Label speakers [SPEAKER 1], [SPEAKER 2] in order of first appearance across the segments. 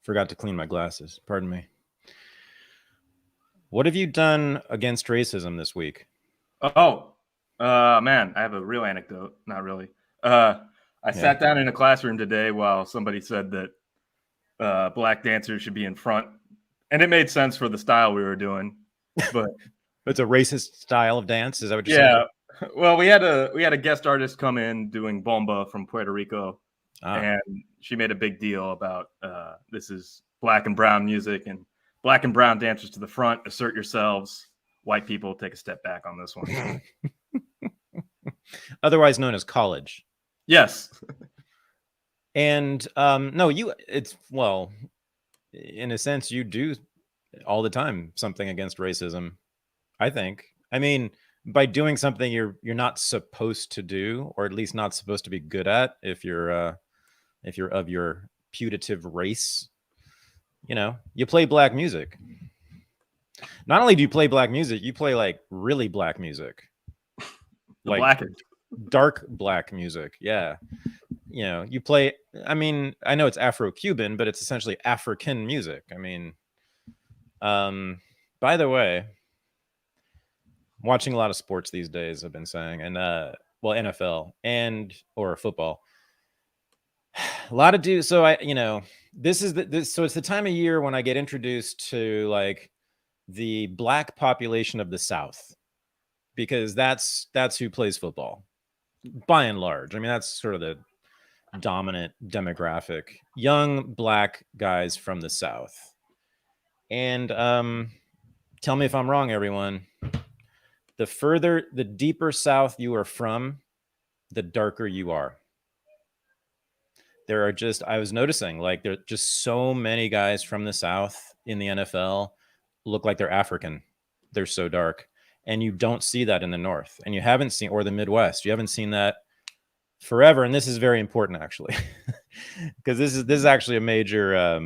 [SPEAKER 1] Forgot to clean my glasses. Pardon me. What have you done against racism this week?
[SPEAKER 2] Man, I have a real anecdote. Not really. I sat down in a classroom today while somebody said that black dancers should be in front, and it made sense for the style we were doing. But
[SPEAKER 1] it's a racist style of dance. Is that what you're saying?
[SPEAKER 2] Yeah. Well, we had a guest artist come in doing bomba from Puerto Rico, and she made a big deal about this is black and brown music, and black and brown dancers to the front, assert yourselves. White people take a step back on this one.
[SPEAKER 1] Otherwise known as college.
[SPEAKER 2] Yes.
[SPEAKER 1] And no, well, in a sense, you do all the time something against racism, I think. I mean, by doing something you're not supposed to do, or at least not supposed to be good at, if you're of your putative race, you play black music. Not only do you play black music, you play like really black music,
[SPEAKER 2] like blackened.
[SPEAKER 1] Dark black music. Yeah. You play, I mean, I know it's Afro-Cuban, but it's essentially African music. I mean, by the way, I'm watching a lot of sports these days, I've been saying, and NFL or football. A lot of dudes. So so it's the time of year when I get introduced to like the black population of the South, because that's who plays football by and large. I mean, that's sort of the dominant demographic, young black guys from the South. And tell me if I'm wrong, everyone. The deeper South you are from, the darker you are. I was noticing, like, there are just so many guys from the South in the NFL look like they're African. They're so dark. And you don't see that in the North. And you haven't seen, or the Midwest, you haven't seen that forever. And this is very important, actually, because this is actually a major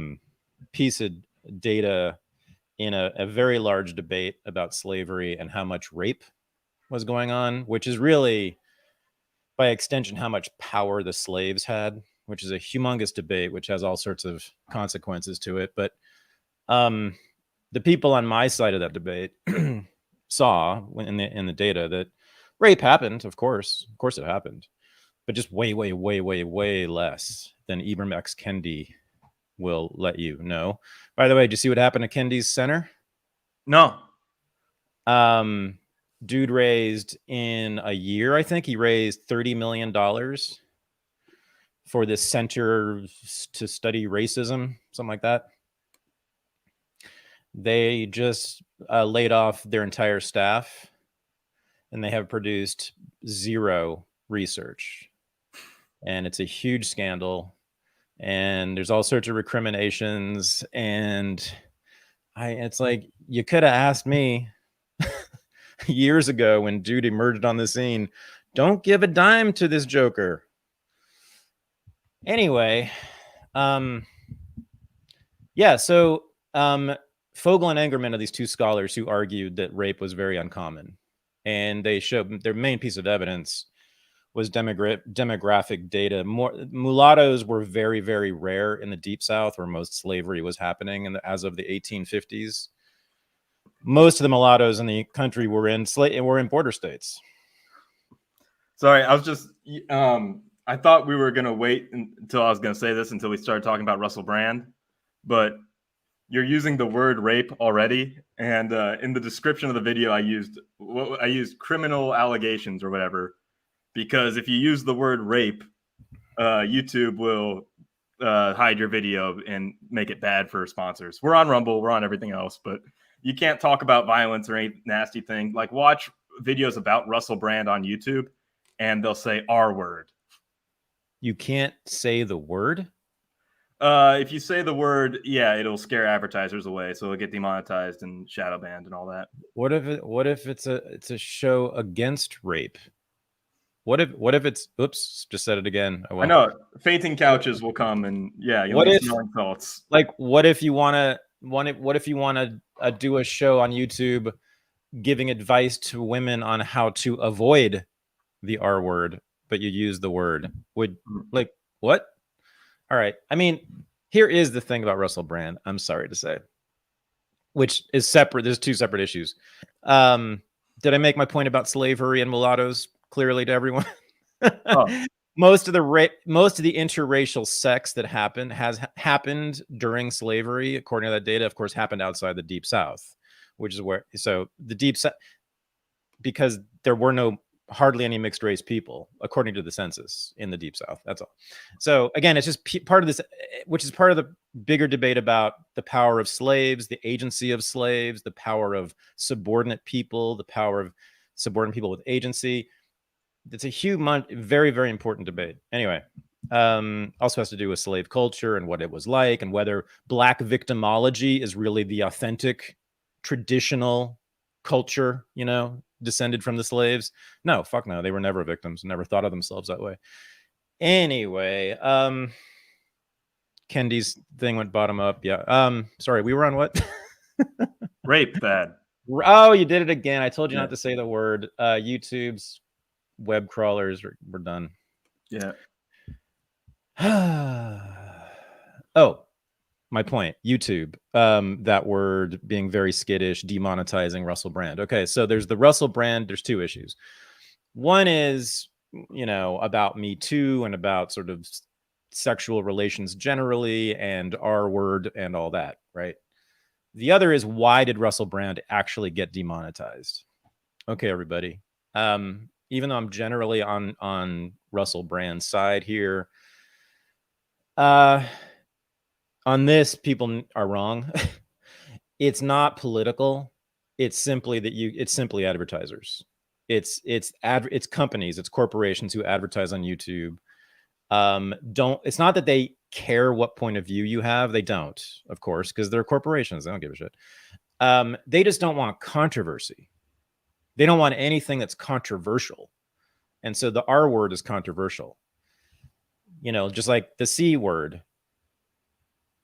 [SPEAKER 1] piece of data in a very large debate about slavery and how much rape was going on, which is really, by extension, how much power the slaves had, which is a humongous debate, which has all sorts of consequences to it. But the people on my side of that debate saw in the data that rape happened. Of course it happened, but just way, way, way, way, way less than Ibram X. Kendi will let you know. By the way, did you see what happened to Kendi's center?
[SPEAKER 2] No.
[SPEAKER 1] Dude raised, in a year, I think he raised $30 million for this center to study racism, something like that. They just laid off their entire staff, and they have produced zero research. And it's a huge scandal. And there's all sorts of recriminations. And it's like, you could have asked me years ago when dude emerged on the scene, don't give a dime to this joker. Anyway, so Fogel and Engerman are these two scholars who argued that rape was very uncommon. And they showed their main piece of evidence was demographic data. Mulattoes were very, very rare in the Deep South, where most slavery was happening as of the 1850s. Most of the mulattoes in the country were in border states.
[SPEAKER 2] Sorry, I was just I thought we were gonna wait until I was gonna say this until we started talking about Russell Brand, but you're using the word rape already, and in the description of the video, I used criminal allegations or whatever, because if you use the word rape, YouTube will hide your video and make it bad for sponsors. We're on Rumble, we're on everything else, but you can't talk about violence or any nasty thing. Like, watch videos about Russell Brand on YouTube, and they'll say R word.
[SPEAKER 1] You can't say the word?
[SPEAKER 2] If you say the word, yeah, it'll scare advertisers away, so it'll get demonetized and shadow banned and all that.
[SPEAKER 1] What if it's a show against rape? What if it's, oops, just said it again.
[SPEAKER 2] I know, fainting couches will come, and yeah, you'll get some thoughts.
[SPEAKER 1] Like, what if you want to do a show on YouTube giving advice to women on how to avoid the R word, but you use the word? Like, what? All right. I mean, here is the thing about Russell Brand, I'm sorry to say, which is separate. There's two separate issues. Did I make my point about slavery and mulattoes clearly to everyone?
[SPEAKER 2] Oh.
[SPEAKER 1] Most of the interracial sex that happened during slavery, according to that data, of course, happened outside the Deep South, which is where, so the Deep South, because there were hardly any mixed race people, according to the census in the Deep South. That's all. So again, it's just part of this, which is part of the bigger debate about the power of slaves, the agency of slaves, the power of subordinate people, the power of subordinate people with agency. It's a huge, very, very important debate. Anyway, also has to do with slave culture and what it was like, and whether Black victimology is really the authentic, traditional culture, descended from the slaves. No, fuck no. They were never victims, never thought of themselves that way. Anyway, Kendi's thing went bottom up. Yeah. Sorry, we were on what?
[SPEAKER 2] Rape, bad.
[SPEAKER 1] Oh, you did it again. I told you not to say the word. YouTube's web crawlers we're done.
[SPEAKER 2] Yeah.
[SPEAKER 1] Oh, my point. YouTube. That word being very skittish, demonetizing Russell Brand. Okay, so there's the Russell Brand. There's two issues. One is, about Me Too and about sort of sexual relations generally and R word and all that, right? The other is, why did Russell Brand actually get demonetized? Okay, everybody. Even though I'm generally on Russell Brand's side here, on this, people are wrong. It's not political. It's simply it's simply advertisers. It's companies, it's corporations who advertise on YouTube. It's not that they care what point of view you have. They don't, of course, because they're corporations. They don't give a shit. They just don't want controversy. They don't want anything that's controversial. And so the R word is controversial. Just like the C word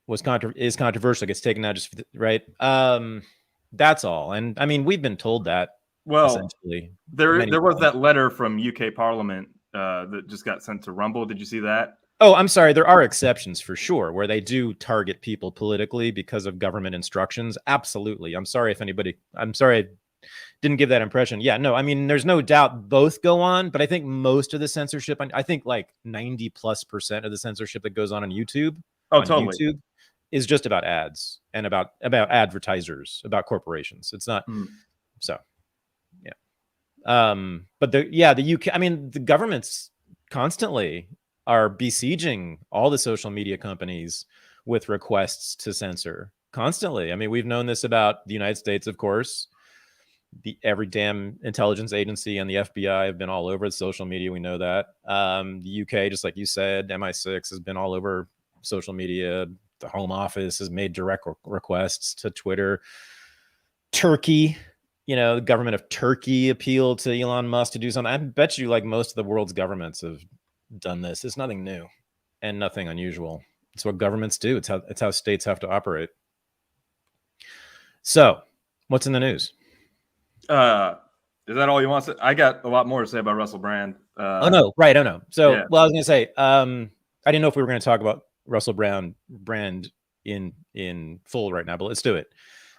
[SPEAKER 1] is controversial, gets taken out just right. That's all. And I mean, we've been told that.
[SPEAKER 2] Well,
[SPEAKER 1] essentially,
[SPEAKER 2] there was that letter from UK Parliament that just got sent to Rumble. Did you see that?
[SPEAKER 1] Oh, I'm sorry. There are exceptions for sure where they do target people politically because of government instructions. Absolutely. I'm sorry I didn't give that impression. Yeah, no, I mean, there's no doubt both go on, but I think most of the censorship, I think like 90+% of the censorship that goes on YouTube, YouTube, is just about ads and about advertisers, about corporations. It's not so. Yeah. But the UK, I mean, the governments constantly are besieging all the social media companies with requests to censor constantly. I mean, we've known this about the United States, of course. Every damn intelligence agency and the FBI have been all over the social media. We know that. The UK, just like you said, MI6 has been all over social media. The Home Office has made direct requests to Twitter. Turkey, the government of Turkey appealed to Elon Musk to do something. I bet you, like most of the world's governments have done this. It's nothing new and nothing unusual. It's what governments do. It's how states have to operate. So, what's in the news?
[SPEAKER 2] Is that all you want to say? I got a lot more to say about Russell Brand.
[SPEAKER 1] Oh no, right. Oh no. So, yeah. Well, I was going to say, I didn't know if we were going to talk about Russell Brand in full right now, but let's do it.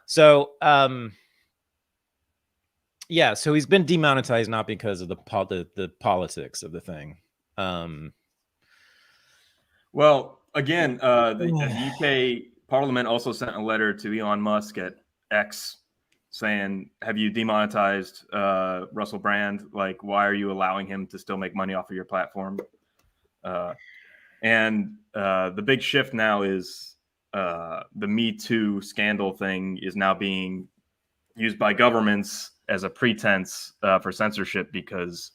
[SPEAKER 1] So, yeah. So he's been demonetized not because of the politics of the thing.
[SPEAKER 2] Well, again, the UK Parliament also sent a letter to Elon Musk at X saying, have you demonetized Russell Brand? Like, why are you allowing him to still make money off of your platform? And the big shift now is the Me Too scandal thing is now being used by governments as a pretense for censorship, because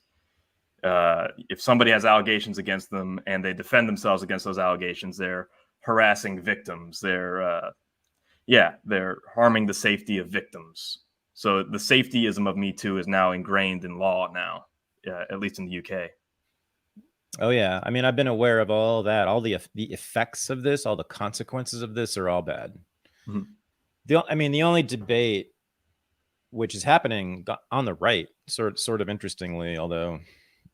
[SPEAKER 2] if somebody has allegations against them and they defend themselves against those allegations, they're harassing victims. They're harming the safety of victims. So the safetyism of Me Too is now ingrained in law now, at least in the UK.
[SPEAKER 1] Oh yeah, I mean, I've been aware of all that. All the effects of this, all the consequences of this are all bad. Mm-hmm. The only debate which is happening on the right, sort of interestingly, although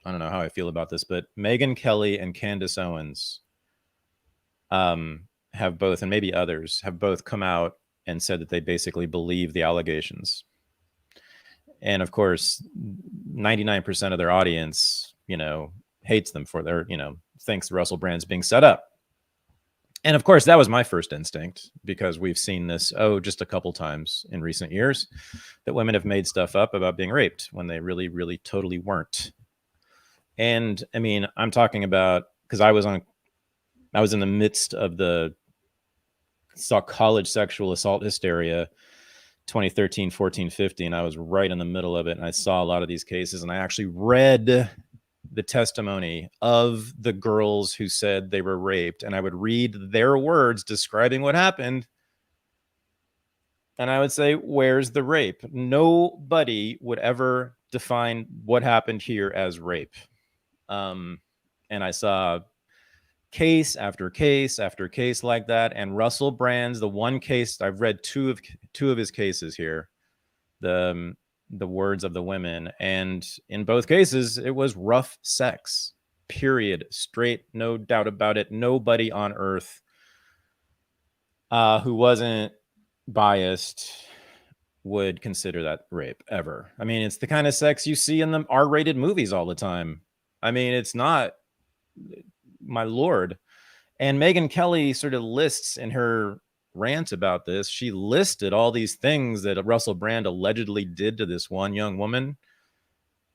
[SPEAKER 1] I don't know how I feel about this, but Megyn Kelly and Candace Owens have have both, and maybe others have both come out and said that they basically believe the allegations. And of course, 99% of their audience, hates them for their, thinks Russell Brand's being set up. And of course, that was my first instinct, because we've seen this, just a couple times in recent years, that women have made stuff up about being raped when they really, really totally weren't. And I mean, I'm talking about, because I was in the midst of the college sexual assault hysteria 2013, 14, 15. I was right in the middle of it, and I saw a lot of these cases, and I actually read the testimony of the girls who said they were raped, and I would read their words describing what happened, and I would say, where's the rape? Nobody would ever define what happened here as rape. And I saw case after case after case like that. And Russell Brand's, the one case, I've read two of his cases here, the words of the women, and in both cases it was rough sex, period, straight, no doubt about it. Nobody on earth who wasn't biased would consider that rape ever. I mean, it's the kind of sex you see in the R-rated movies all the time. I mean, it's not, my lord. And Megyn Kelly sort of lists in her rant about this, she listed all these things that Russell Brand allegedly did to this one young woman.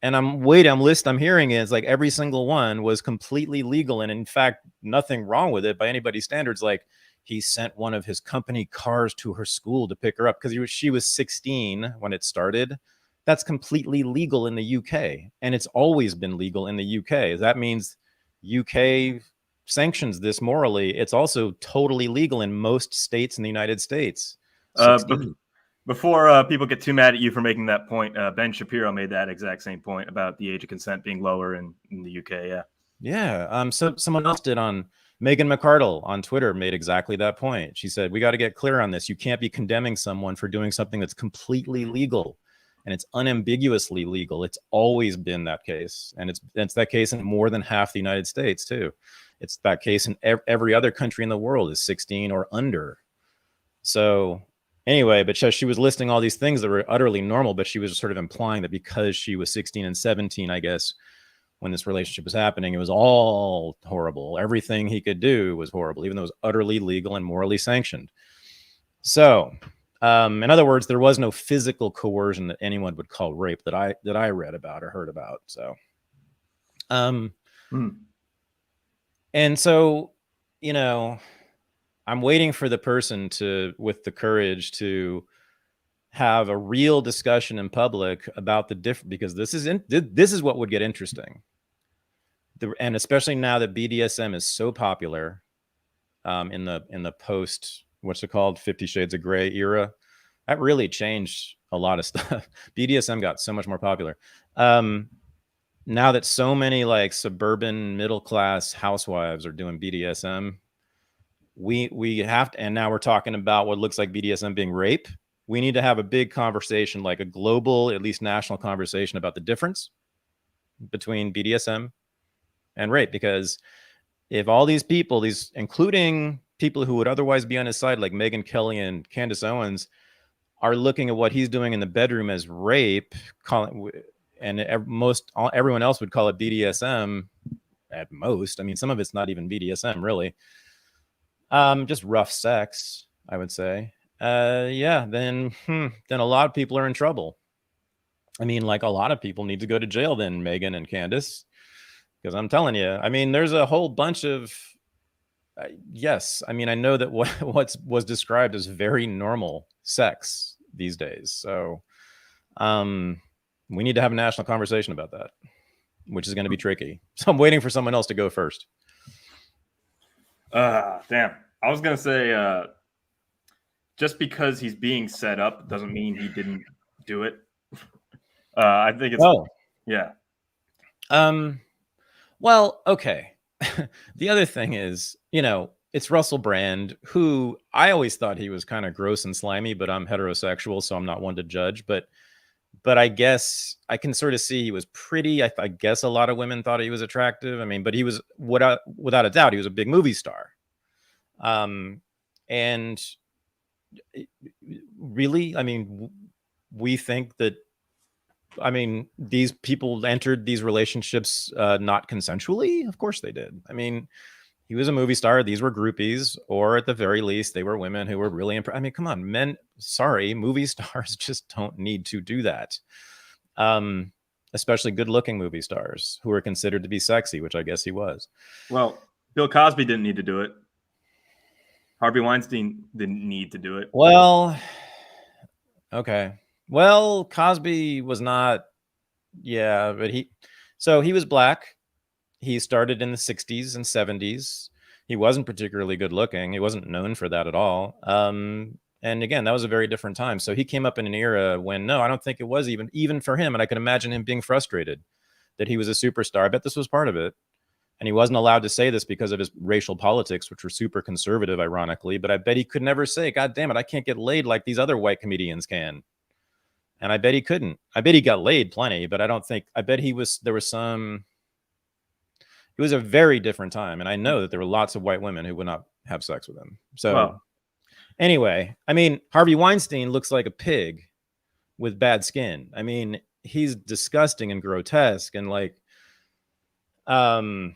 [SPEAKER 1] And I'm hearing it. It's like every single one was completely legal. And in fact, nothing wrong with it by anybody's standards. Like, he sent one of his company cars to her school to pick her up because she was 16 when it started. That's completely legal in the UK. And it's always been legal in the UK. That means UK sanctions this morally. It's also totally legal in most states in the United States.
[SPEAKER 2] Before people get too mad at you for making that point, Ben Shapiro made that exact same point about the age of consent being lower in the UK.
[SPEAKER 1] Yeah. So someone else did on Megan McArdle on Twitter made exactly that point. She said, we got to get clear on this. You can't be condemning someone for doing something that's completely legal, and it's unambiguously legal. It's always been that case. And it's that case in more than half the United States too. It's that case in every other country in the world is 16 or under. So anyway, but she was listing all these things that were utterly normal, but she was sort of implying that because she was 16 and 17, I guess, when this relationship was happening, it was all horrible. Everything he could do was horrible, even though it was utterly legal and morally sanctioned. So, in other words, there was no physical coercion that anyone would call rape that I read about or heard about. So, and so, I'm waiting for the person with the courage to have a real discussion in public about the different, because this is what would get interesting. And especially now that BDSM is so popular, in the post, what's it called, 50 Shades of Grey era, that really changed a lot of stuff. BDSM got so much more popular. Now that so many like suburban middle class housewives are doing BDSM, we have to, and now we're talking about what looks like BDSM being rape. We need to have a big conversation, like a global, at least national conversation, about the difference between BDSM and rape. Because if all these people, including people who would otherwise be on his side, like Megyn Kelly and Candace Owens, are looking at what he's doing in the bedroom as rape, and everyone else would call it BDSM at most. I mean, some of it's not even BDSM really. Just rough sex, I would say. Then a lot of people are in trouble. I mean, like, a lot of people need to go to jail then, Megan and Candace, because I'm telling you, I mean, there's a whole bunch of, yes. I mean, I know that what was described as very normal sex these days. So, we need to have a national conversation about that, which is going to be tricky. So I'm waiting for someone else to go first.
[SPEAKER 2] Damn. I was going to say, just because he's being set up doesn't mean he didn't do it. I think it's, yeah.
[SPEAKER 1] Well, okay. The other thing is, it's Russell Brand, who I always thought he was kind of gross and slimy, but I'm heterosexual, so I'm not one to judge. But I guess I can sort of see he was pretty. I guess a lot of women thought he was attractive. I mean, but he was, without a doubt, he was a big movie star. And really, I mean, we think that, I mean, these people entered these relationships not consensually. Of course they did. I mean, he was a movie star. These were groupies, or at the very least, they were women who were really I mean, come on, men. Sorry, movie stars just don't need to do that. Especially good-looking movie stars who are considered to be sexy, which I guess he was.
[SPEAKER 2] Well, Bill Cosby didn't need to do it. Harvey Weinstein didn't need to do it.
[SPEAKER 1] Well, okay. Well, Cosby was not. Yeah, but he was black. He started in the 60s and 70s. He wasn't particularly good looking. He wasn't known for that at all. And again, that was a very different time. So he came up in an era when, no, I don't think it was even for him. And I can imagine him being frustrated that he was a superstar. I bet this was part of it. And he wasn't allowed to say this because of his racial politics, which were super conservative, ironically. But I bet he could never say, God damn it, I can't get laid like these other white comedians can. And I bet he couldn't. I bet he got laid plenty, but I bet there was some, it was a very different time. And I know that there were lots of white women who would not have sex with him. So anyway, I mean, Harvey Weinstein looks like a pig with bad skin. I mean, he's disgusting and grotesque. And like, yeah,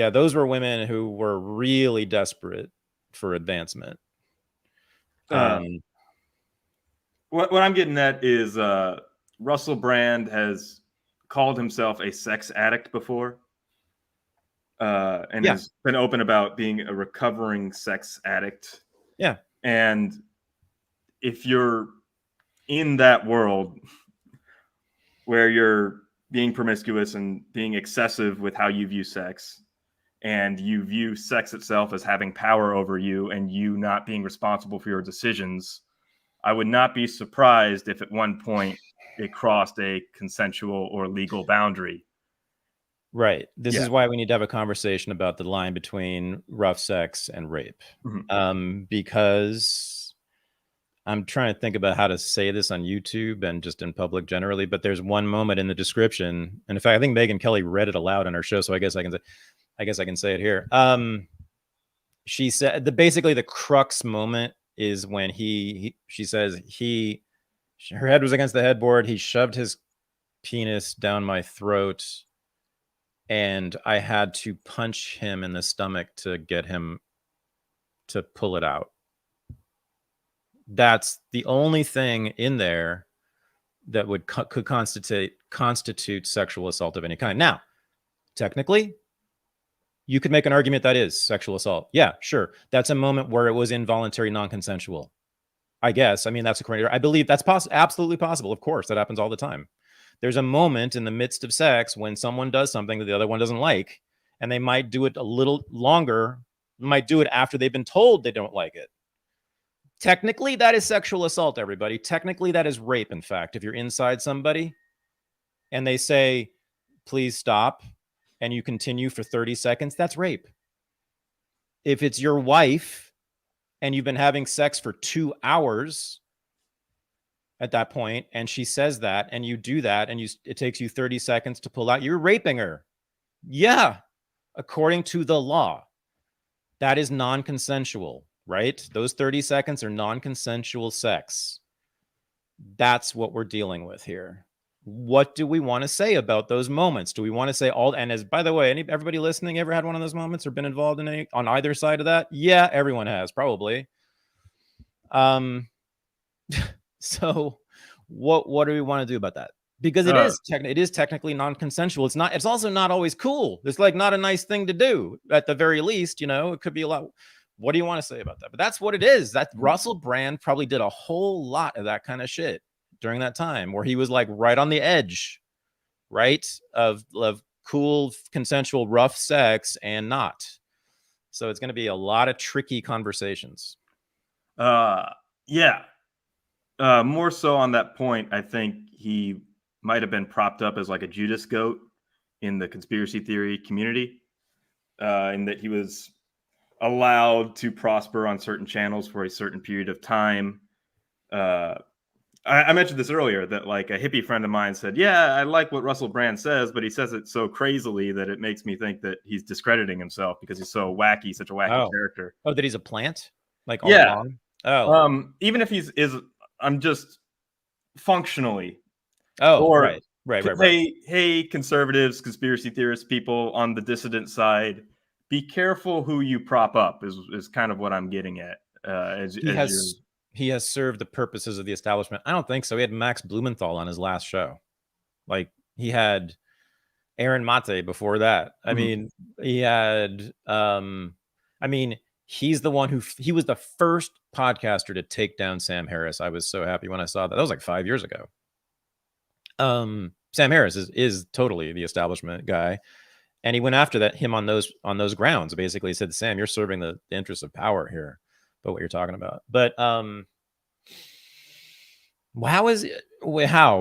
[SPEAKER 1] those were women who were really desperate for advancement.
[SPEAKER 2] What I'm getting at is Russell Brand has called himself a sex addict before, and has been open about being a recovering sex addict.
[SPEAKER 1] Yeah.
[SPEAKER 2] And if you're in that world where you're being promiscuous and being excessive with how you view sex, and you view sex itself as having power over you and you not being responsible for your decisions, I would not be surprised if at one point it crossed a consensual or legal boundary.
[SPEAKER 1] Right. This is why we need to have a conversation about the line between rough sex and rape. Mm-hmm. Because I'm trying to think about how to say this on YouTube and just in public generally, but there's one moment in the description. And in fact, I think Megyn Kelly read it aloud on her show. So I guess I can say it here. She said basically the crux moment is when she says her head was against the headboard. He shoved his penis down my throat and I had to punch him in the stomach to get him to pull it out. That's the only thing in there that could constitute sexual assault of any kind. Now, technically, you could make an argument that is sexual assault. Yeah, sure. That's a moment where it was involuntary, non-consensual. I guess. I mean, that's according to, I believe that's absolutely possible. Of course, that happens all the time. There's a moment in the midst of sex when someone does something that the other one doesn't like, and they might do it a little longer, might do it after they've been told they don't like it. Technically, that is sexual assault, everybody. Technically, that is rape, in fact. If you're inside somebody and they say, please stop, and you continue for 30 seconds, that's rape. If it's your wife and you've been having sex for 2 hours at that point, and she says that, and you do that, and it takes you 30 seconds to pull out, you're raping her. Yeah, according to the law. That is non-consensual, right? Those 30 seconds are non-consensual sex. That's what we're dealing with here. What do we want to say about those moments? Do we want to say and as by the way, everybody listening ever had one of those moments or been involved in on either side of that? Yeah, everyone has, probably. So what do we want to do about that? Because it is technically non-consensual. It's also not always cool. It's like not a nice thing to do at the very least, it could be a lot. What do you want to say about that? But that's what it is. That Russell Brand probably did a whole lot of that kind of shit during that time where he was like right on the edge, right? Of cool, consensual, rough sex and not. So it's going to be a lot of tricky conversations.
[SPEAKER 2] Yeah. More so on that point, I think he might have been propped up as like a Judas goat in the conspiracy theory community, in that he was allowed to prosper on certain channels for a certain period of time, I mentioned this earlier that like a hippie friend of mine said, yeah, I like what Russell Brand says, but he says it so crazily that it makes me think that he's discrediting himself because he's so wacky, such a wacky character.
[SPEAKER 1] Oh, that he's a plant, like all
[SPEAKER 2] Yeah.
[SPEAKER 1] along. Oh,
[SPEAKER 2] Even if I'm just functionally,
[SPEAKER 1] oh,
[SPEAKER 2] or
[SPEAKER 1] right.
[SPEAKER 2] hey, conservatives, conspiracy theorists, people on the dissident side, be careful who you prop up is kind of what I'm getting at.
[SPEAKER 1] He has served the purposes of the establishment. I don't think so. He had Max Blumenthal on his last show. Like he had Aaron Mate before that. I mean, he had I mean, he's the one he was the first podcaster to take down Sam Harris. I was so happy when I saw that. That was like 5 years ago. Sam Harris is totally the establishment guy. And he went after him on those grounds. Basically, he said, Sam, you're serving the interests of power here, but what you're talking about. But how?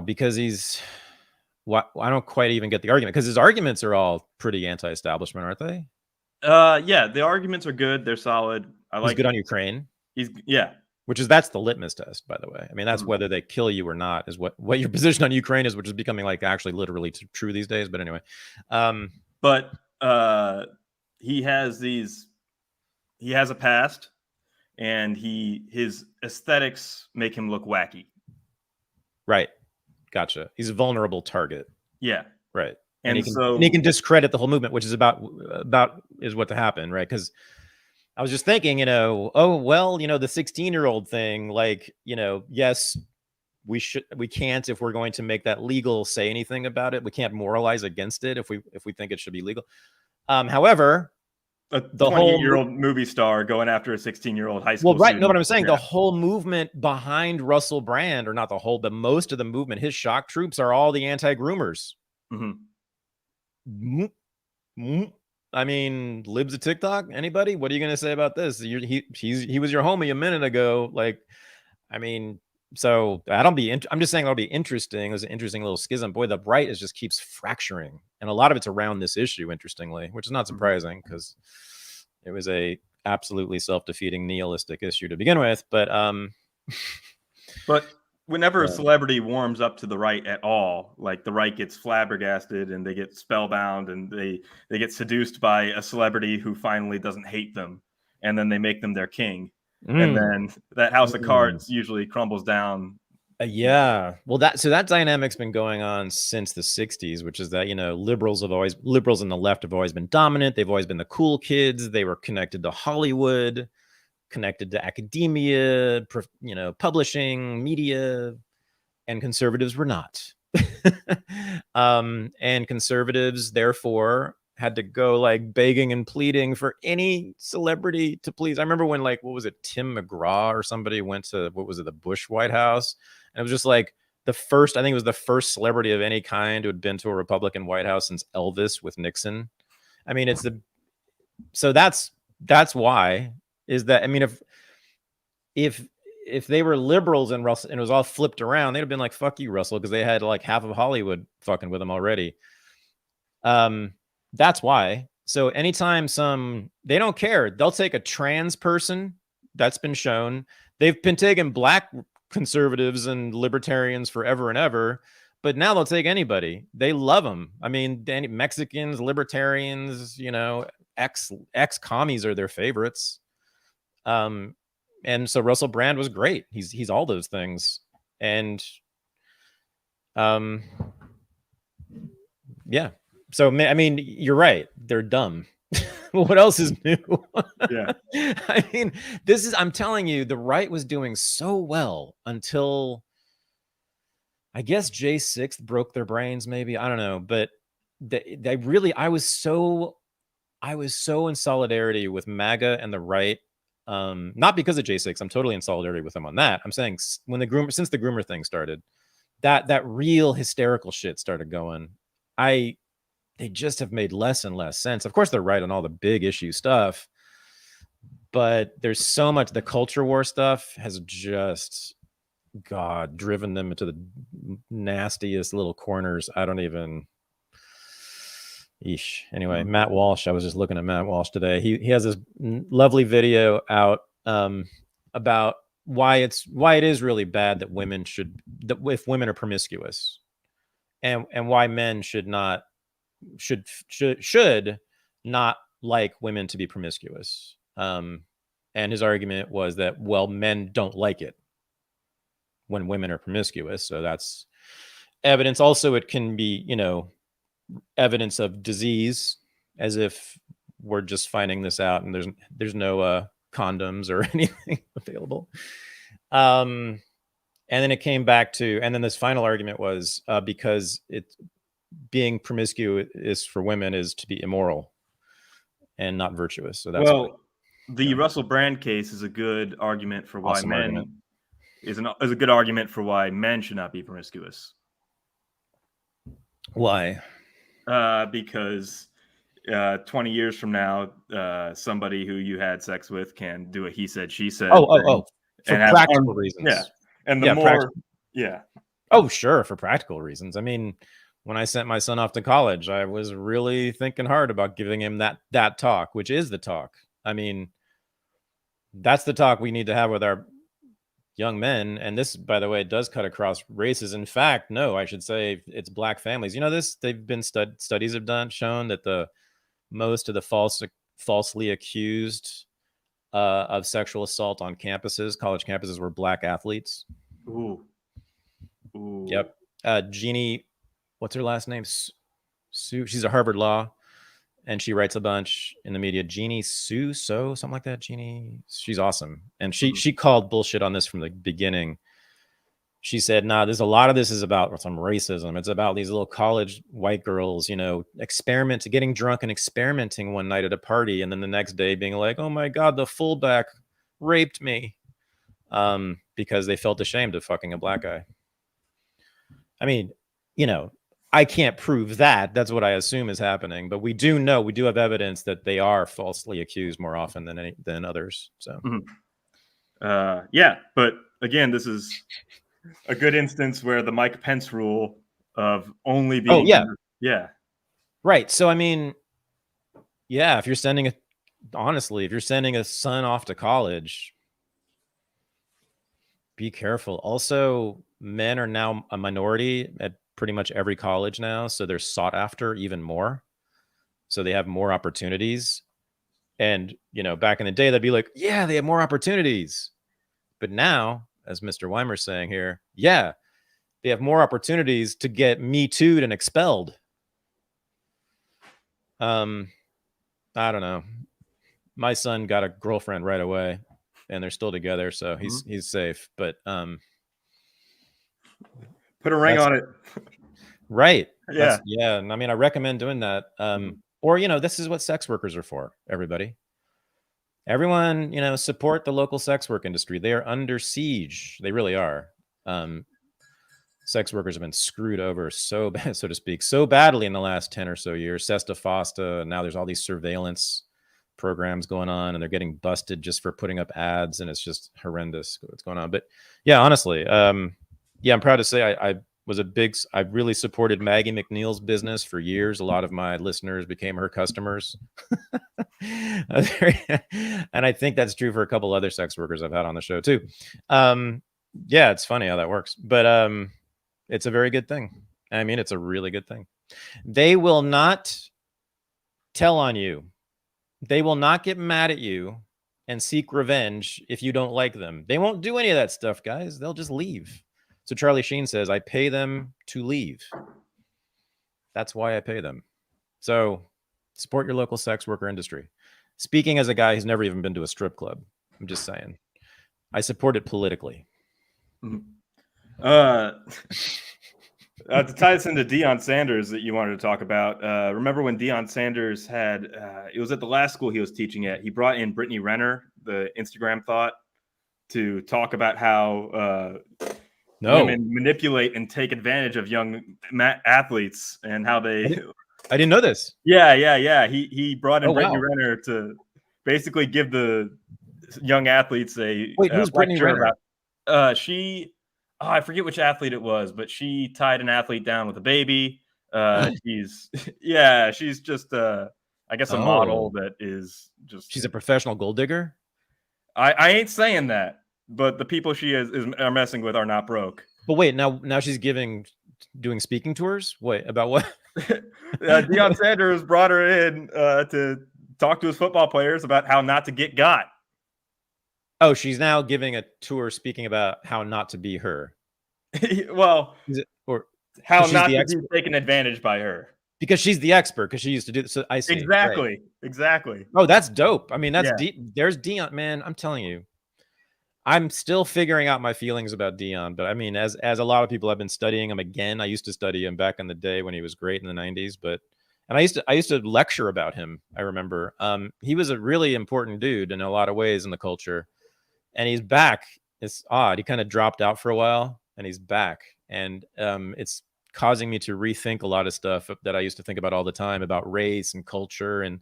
[SPEAKER 1] Because I don't quite even get the argument, because his arguments are all pretty anti-establishment, aren't they?
[SPEAKER 2] Yeah, the arguments are good. They're solid.
[SPEAKER 1] He's good on Ukraine.
[SPEAKER 2] That's
[SPEAKER 1] the litmus test, by the way. I mean, that's whether they kill you or not is what your position on Ukraine is, which is becoming like actually literally true these days. But anyway,
[SPEAKER 2] but he has a past, and his aesthetics make him look wacky.
[SPEAKER 1] Right. Gotcha. He's a vulnerable target.
[SPEAKER 2] Yeah.
[SPEAKER 1] Right. And he can discredit the whole movement, which is about is what to happen, right? Because I was just thinking, the 16-year-old thing, like, yes, we can't, if we're going to make that legal, say anything about it. We can't moralize against it if we think it should be legal. However,
[SPEAKER 2] the 20-year-old movie star going after a 16-year-old high school.
[SPEAKER 1] Well, right. No, but I'm saying the whole movement behind Russell Brand, or not the whole, but most of the movement, his shock troops are all the anti-groomers. I mean, libs of TikTok. Anybody? What are you going to say about this? He was your homie a minute ago. Like, I mean, so I'm just saying that'll be interesting. It was an interesting little schism. Boy, the right just keeps fracturing, and a lot of it's around this issue. Interestingly, which is not surprising because it was a absolutely self-defeating nihilistic issue to begin with. But
[SPEAKER 2] whenever a celebrity warms up to the right at all, like the right gets flabbergasted and they get spellbound and they get seduced by a celebrity who finally doesn't hate them, and then they make them their king. And then that house of cards usually crumbles down.
[SPEAKER 1] Yeah. Well, that dynamic's been going on since the 60s, which is that, liberals and the left have always been dominant. They've always been the cool kids. They were connected to Hollywood, connected to academia, publishing, media, and conservatives were not. And conservatives, therefore, had to go like begging and pleading for any celebrity to please. I remember when, like, what was it, Tim McGraw or somebody went to, the Bush White House, and it was just like I think it was the first celebrity of any kind who had been to a Republican White House since Elvis with Nixon. I mean, so that's why is that. I mean, if they were liberals and Russell, and it was all flipped around, they'd have been like, fuck you, Russell, because they had like half of Hollywood fucking with them already. That's why. So anytime they don't care. They'll take a trans person. That's been shown. They've been taking black conservatives and libertarians forever and ever, but now they'll take anybody. They love them. I mean, Mexicans, libertarians, ex-commies are their favorites. And so Russell Brand was great. He's all those things. And yeah. So, I mean, you're right. They're dumb. What else is new?
[SPEAKER 2] Yeah.
[SPEAKER 1] I mean, I'm telling you, the right was doing so well until, I guess, J6 broke their brains, maybe. I don't know. But they really, I was so in solidarity with MAGA and the right. Not because of J6. I'm totally in solidarity with them on that. I'm saying since the groomer thing started, that real hysterical shit started going. They just have made less and less sense. Of course, they're right on all the big issue stuff, but there's so much. The culture war stuff has just, driven them into the nastiest little corners. I don't even. Eesh. Anyway, Matt Walsh. I was just looking at Matt Walsh today. He has this lovely video out about why it is really bad that women if women are promiscuous, and why men should not like women to be promiscuous. And his argument was that, well, men don't like it when women are promiscuous, so that's evidence. Also, it can be, evidence of disease, as if we're just finding this out and there's no condoms or anything available. And then it came back to, and then this final argument was because being promiscuous for women is to be immoral and not virtuous. So that's
[SPEAKER 2] the Russell Brand case is a good argument for why
[SPEAKER 1] awesome
[SPEAKER 2] men
[SPEAKER 1] argument.
[SPEAKER 2] is a good argument for why men should not be promiscuous.
[SPEAKER 1] Why?
[SPEAKER 2] Because 20 years from now, somebody who you had sex with can do a he said, she said.
[SPEAKER 1] For practical reasons.
[SPEAKER 2] Yeah. And the more, yeah.
[SPEAKER 1] Oh, sure. For practical reasons. I mean, when I sent my son off to college, I was really thinking hard about giving him that talk, which is the talk. I mean, that's the talk we need to have with our young men. And this, by the way, does cut across races. In fact, no, I should say it's black families. They've been studies have shown that most of the falsely accused of sexual assault on campuses, college campuses, were black athletes.
[SPEAKER 2] Ooh.
[SPEAKER 1] Yep. Jeannie, what's her last name? Sue. She's a Harvard Law, and she writes a bunch in the media. Jeannie something like that. Jeannie, she's awesome, and she called bullshit on this from the beginning. She said, "Nah, a lot of this is about some racism. It's about these little college white girls, getting drunk and experimenting one night at a party, and then the next day being like, oh my God, the fullback raped me,' because they felt ashamed of fucking a black guy." I mean, I can't prove that. That's what I assume is happening, but we do have evidence that they are falsely accused more often than others. So,
[SPEAKER 2] yeah, but again, this is a good instance where the Mike Pence rule of only being
[SPEAKER 1] right. So I mean, yeah, if you're sending a son off to college, be careful. Also, men are now a minority at pretty much every college now, so they're sought after even more, so they have more opportunities. And back in the day, they'd be like, yeah, they have more opportunities, but now, as Mr. Weimer's saying here, yeah, they have more opportunities to get Me Too'd and expelled. I don't know. My son got a girlfriend right away, and they're still together, so he's safe. But
[SPEAKER 2] put a ring on it.
[SPEAKER 1] Right. Yeah. And I mean, I recommend doing that. Or this is what sex workers are for, everybody. Everyone, support the local sex work industry. They are under siege. They really are. Sex workers have been screwed over so bad, so to speak, so badly in the last 10 or so years. Sesta Fosta, and now there's all these surveillance programs going on, and they're getting busted just for putting up ads, and it's just horrendous what's going on. But yeah, honestly, I'm proud to say I really supported Maggie McNeil's business for years. A lot of my listeners became her customers. And I think that's true for a couple other sex workers I've had on the show too. Yeah, it's funny how that works, but it's a very good thing. I mean, it's a really good thing. They will not tell on you. They will not get mad at you and seek revenge if you don't like them. They won't do any of that stuff, guys. They'll just leave. So Charlie Sheen says, I pay them to leave. That's why I pay them. So support your local sex worker industry. Speaking as a guy who's never even been to a strip club, I'm just saying, I support it politically.
[SPEAKER 2] To tie this into Deion Sanders that you wanted to talk about, remember when Deion Sanders had, it was at the last school he was teaching at, he brought in Brittany Renner, the Instagram thought, to talk about how women manipulate and take advantage of young athletes and how they...
[SPEAKER 1] I didn't know this.
[SPEAKER 2] Yeah. He brought in Brittany Renner to basically give the young athletes a...
[SPEAKER 1] Wait, who's Brittany Renner?
[SPEAKER 2] I forget which athlete it was, but she tied an athlete down with a baby. She's just I guess a model that is just...
[SPEAKER 1] She's a professional gold digger?
[SPEAKER 2] I ain't saying that, but the people she are messing with are not broke.
[SPEAKER 1] But wait, now she's doing speaking tours. Wait, about what?
[SPEAKER 2] Deion Sanders brought her in to talk to his football players about how not to get got.
[SPEAKER 1] Oh, she's now giving a tour speaking about how not to be her.
[SPEAKER 2] Well,
[SPEAKER 1] or
[SPEAKER 2] how not to be taken advantage by her.
[SPEAKER 1] Because she's the expert, because she used to do this. So I see.
[SPEAKER 2] Exactly.
[SPEAKER 1] Right.
[SPEAKER 2] Exactly.
[SPEAKER 1] Oh, that's dope. I mean, that's deep. There's Deion, man. I'm telling you. I'm still figuring out my feelings about Deion, but I mean, as a lot of people have been studying him again. I used to study him back in the day when he was great in the 90s, and I used to lecture about him. I remember he was a really important dude in a lot of ways in the culture, and he's back. It's odd. He kind of dropped out for a while, and he's back, and it's causing me to rethink a lot of stuff that I used to think about all the time about race and culture and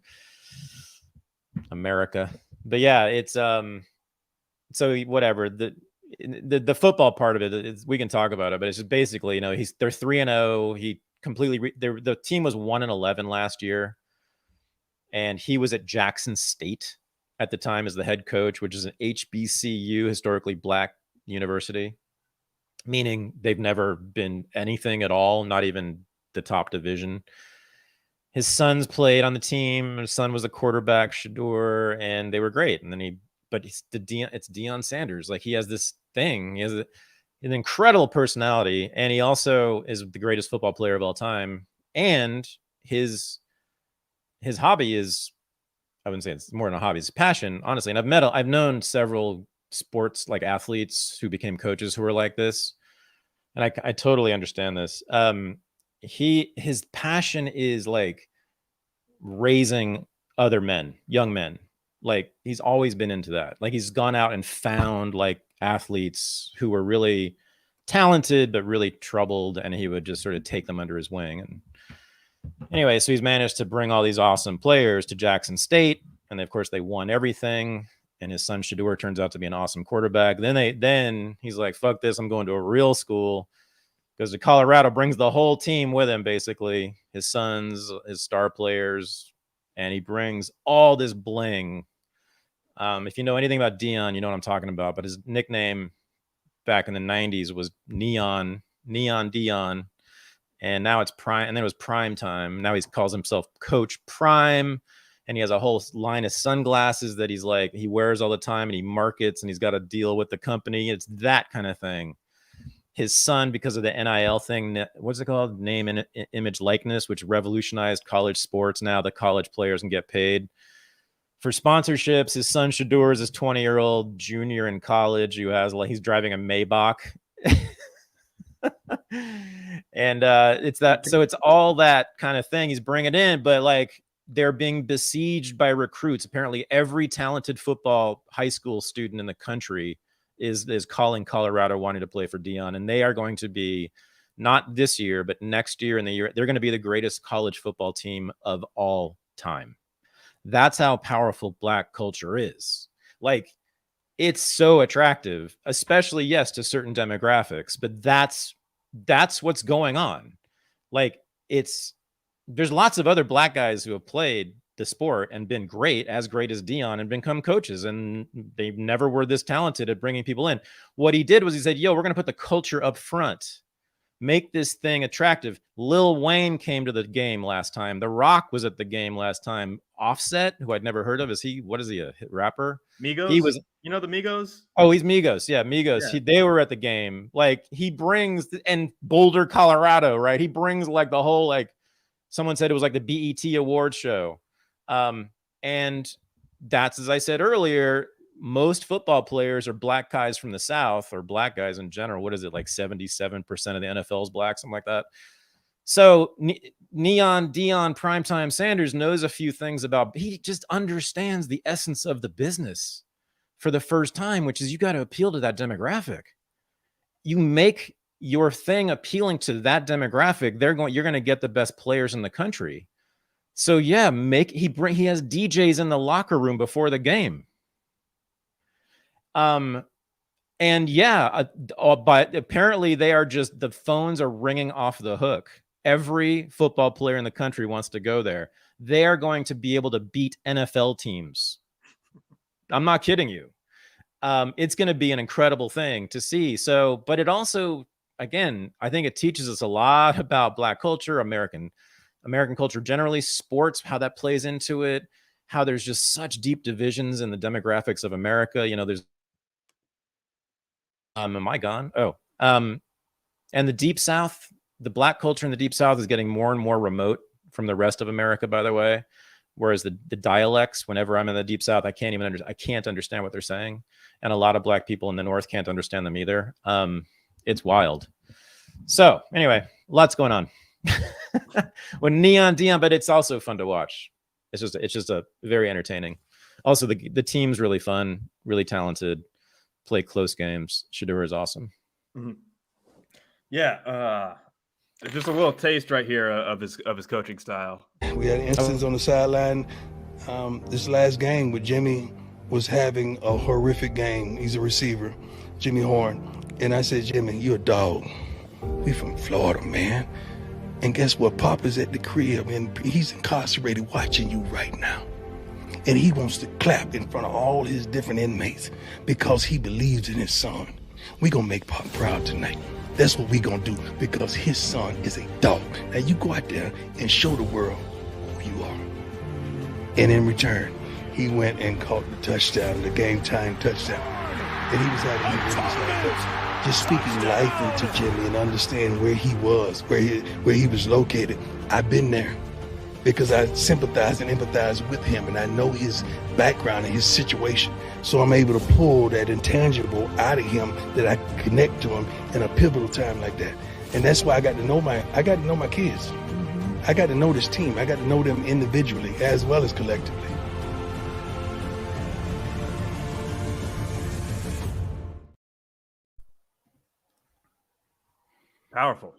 [SPEAKER 1] America. But yeah, it's so whatever, the football part of it is, we can talk about it, but it's just basically, you know, they're 3-0. He completely the team was 1-11 last year, and he was at Jackson State at the time as the head coach, which is an HBCU, historically black university, meaning they've never been anything at all, not even the top division. His sons played on the team. His son was a quarterback, Shador, and they were great. And then it's Deion Sanders. Like, he has this thing. He has an incredible personality, and he also is the greatest football player of all time. And his hobby is, I wouldn't say it's more than a hobby, it's a passion, honestly. And I've known several sports, like athletes who became coaches who were like this, and I totally understand this. His passion is like raising other men, young men. Like, he's always been into that. Like, he's gone out and found like athletes who were really talented but really troubled, and he would just sort of take them under his wing. And anyway, so he's managed to bring all these awesome players to Jackson State, and of course they won everything. And his son Shador turns out to be an awesome quarterback. Then he's like, fuck this, I'm going to a real school. Goes to Colorado, brings the whole team with him, basically, his sons, his star players, and he brings all this bling. If you know anything about Deion, you know what I'm talking about. But his nickname back in the 90s was Neon Deion, and now it's Prime, and then it was Prime Time. Now he calls himself Coach Prime, and he has a whole line of sunglasses that he wears all the time, and he markets, and he's got a deal with the company. It's that kind of thing. His son, because of the NIL thing, what's it called? Name and image likeness, which revolutionized college sports. Now the college players can get paid for sponsorships. His son Shador is this 20-year-old junior in college who he's driving a Maybach. And it's that. So it's all that kind of thing he's bringing in, but like, they're being besieged by recruits. Apparently every talented football high school student in the country is calling Colorado, wanting to play for Deion, and they are going to be, not this year, but next year and the year, they're going to be the greatest college football team of all time. That's how powerful black culture is. Like, it's so attractive, especially, yes, to certain demographics, but that's what's going on. Like, there's lots of other black guys who have played the sport and been great as Deion, and become coaches, and they never were this talented at bringing people in. What he did was he said, yo, we're going to put the culture up front, make this thing attractive. Lil Wayne came to the game last time. The Rock was at the game last time. Offset, who I'd never heard of, what is he, a hit rapper?
[SPEAKER 2] Migos?
[SPEAKER 1] He was,
[SPEAKER 2] you know the Migos?
[SPEAKER 1] Oh, he's Migos. Yeah, Migos. Yeah. They were at the game. Like, he brings, and Boulder, Colorado, right? He brings like the whole, like, someone said it was like the BET award show. And that's, as I said earlier, most football players are black guys from the South, or black guys in general. What is it, like 77% of the NFL is black, something like that. So Neon Deion Primetime Sanders knows a few things he just understands the essence of the business for the first time, which is you got to appeal to that demographic. You make your thing appealing to that demographic, you're going to get the best players in the country. So yeah, he has DJs in the locker room before the game. And yeah, but apparently the phones are ringing off the hook. Every football player in the country wants to go there. They are going to be able to beat NFL teams. I'm not kidding you. it's going to be an incredible thing to see. So, but it also, again, I think it teaches us a lot about Black culture, American culture generally, sports, how that plays into it, how there's just such deep divisions in the demographics of America. You know, there's am I gone? Oh, and the Deep South, the Black culture in the Deep South is getting more and more remote from the rest of America, by the way. Whereas the dialects, whenever I'm in the Deep South, I can't understand what they're saying. And a lot of Black people in the North can't understand them either. It's wild. So anyway, lots going on. When Dion, but it's also fun to watch. It's just a very entertaining. Also, the team's really fun, really talented, play close games. Shedeur is awesome.
[SPEAKER 2] Mm-hmm. Yeah, just a little taste right here of his coaching style.
[SPEAKER 3] We had an instance on the sideline this last game where Jimmy was having a horrific game. He's a receiver, Jimmy Horn. And I said, Jimmy, you a dog. We from Florida, man. And guess what? Papa's at the crib and he's incarcerated watching you right now. And he wants to clap in front of all his different inmates because he believes in his son. We gonna make Pop proud tonight. That's what we gonna do because his son is a dog. Now you go out there and show the world who you are. And in return, he went and caught the touchdown, the game time touchdown. And he was having just speaking life into Jimmy and understanding where he was, where he was located. I've been there because I sympathize and empathize with him and I know his background and his situation. So I'm able to pull that intangible out of him that I connect to him in a pivotal time like that. And that's why I got to know my kids. I got to know this team. I got to know them individually as well as collectively.
[SPEAKER 2] Powerful.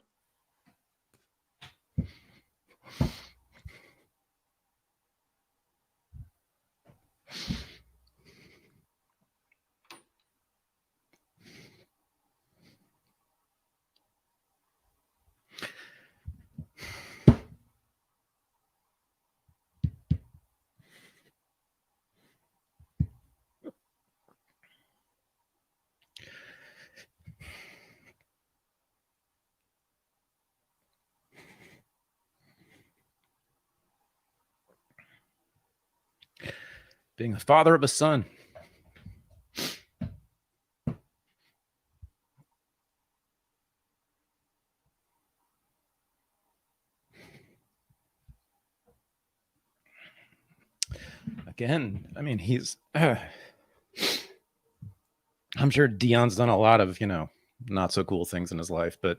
[SPEAKER 1] Being the father of a son. Again, I mean, he's I'm sure Deion's done a lot of, not so cool things in his life, and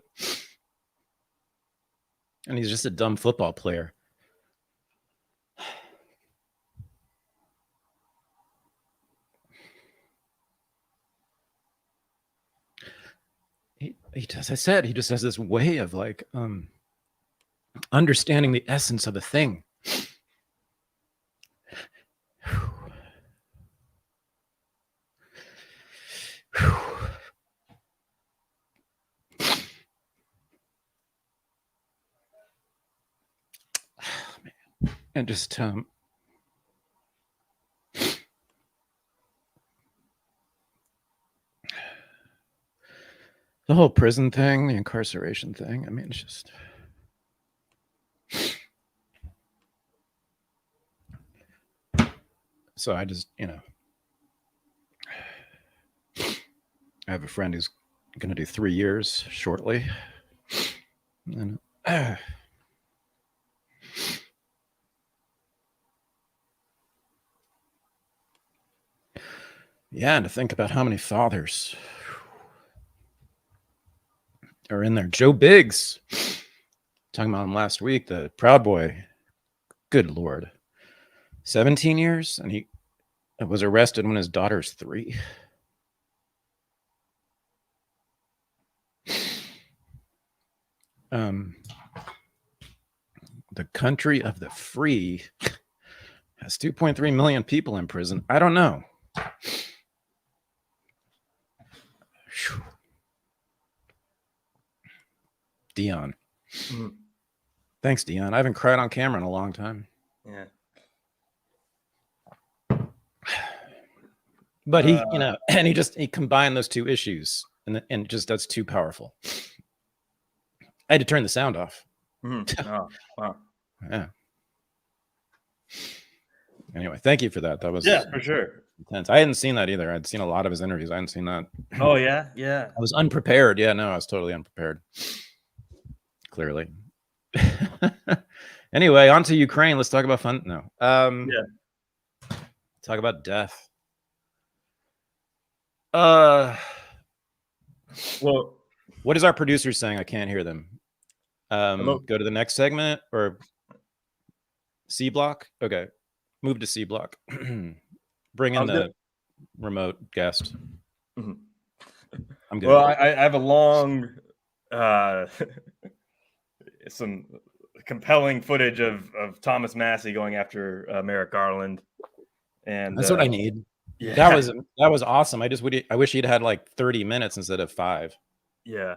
[SPEAKER 1] he's just a dumb football player. He does, he just has this way of like understanding the essence of a thing. And just the whole prison thing, the incarceration thing. I mean, it's just so I just, I have a friend who's going to do 3 years shortly. And yeah, and to think about how many fathers are in there. Joe Biggs, talking about him last week, the Proud Boy. Good Lord. 17 years, and he was arrested when his daughter's 3. The country of the free has 2.3 million people in prison. I don't know. Deion. Thanks, Deion. I haven't cried on camera in a long time.
[SPEAKER 2] Yeah.
[SPEAKER 1] But he, and he combined those two issues, and just that's too powerful. I had to turn the sound off.
[SPEAKER 2] Oh, wow.
[SPEAKER 1] Yeah. Anyway, thank you for that. That was
[SPEAKER 2] for sure
[SPEAKER 1] intense. I hadn't seen that either. I'd seen a lot of his interviews. I hadn't seen that.
[SPEAKER 2] Oh yeah.
[SPEAKER 1] I was unprepared. Yeah, no, I was totally unprepared. Clearly. Anyway, on to Ukraine. Let's talk about fun. No. Talk about death. Well, what is our producer saying? I can't hear them. Go to the next segment or C block. Okay, move to C block. Bring in the remote guest.
[SPEAKER 2] Mm-hmm.
[SPEAKER 1] I'm good.
[SPEAKER 2] Well, I have a long, some compelling footage of Thomas Massey going after Merrick Garland, and
[SPEAKER 1] that's what I need.
[SPEAKER 2] Yeah,
[SPEAKER 1] that was awesome. I wish he'd had like 30 minutes instead of 5.
[SPEAKER 2] Yeah.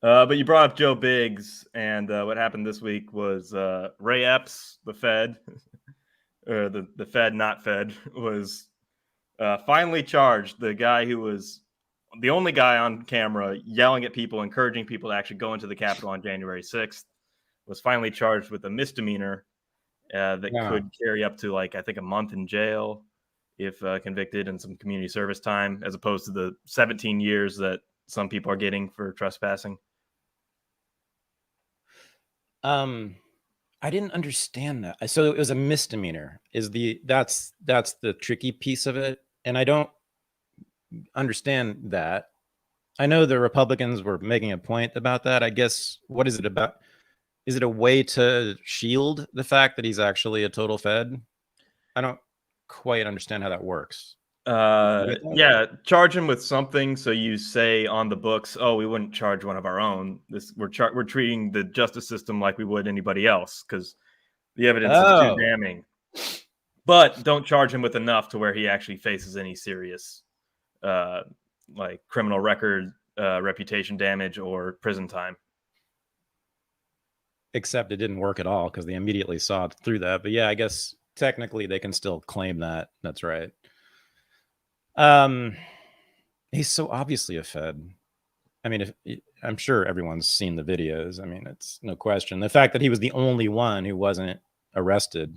[SPEAKER 2] But you brought up Joe Biggs, and what happened this week was Ray Epps, the Fed, or the Fed not Fed, was finally charged. The guy who was the only guy on camera yelling at people, encouraging people to actually go into the Capitol on January 6th, was finally charged with a misdemeanor that could carry up to, like, I think a month in jail if convicted, and some community service time, as opposed to the 17 years that some people are getting for trespassing.
[SPEAKER 1] I didn't understand that. So it was a misdemeanor. That's the tricky piece of it, and I don't understand that. I know the Republicans were making a point about that. I guess, what is it about? Is it a way to shield the fact that he's actually a total Fed? I don't quite understand how that works.
[SPEAKER 2] Yeah, charge him with something. So you say on the books, oh, we wouldn't charge one of our own. We're treating the justice system like we would anybody else because the evidence is too damning. But don't charge him with enough to where he actually faces any serious like criminal record, reputation damage, or prison time. Except
[SPEAKER 1] it didn't work at all because they immediately saw through that. But yeah, I guess technically they can still claim that. That's right. He's so obviously a Fed. I mean, I'm sure everyone's seen the videos. I mean, it's no question. The fact that he was the only one who wasn't arrested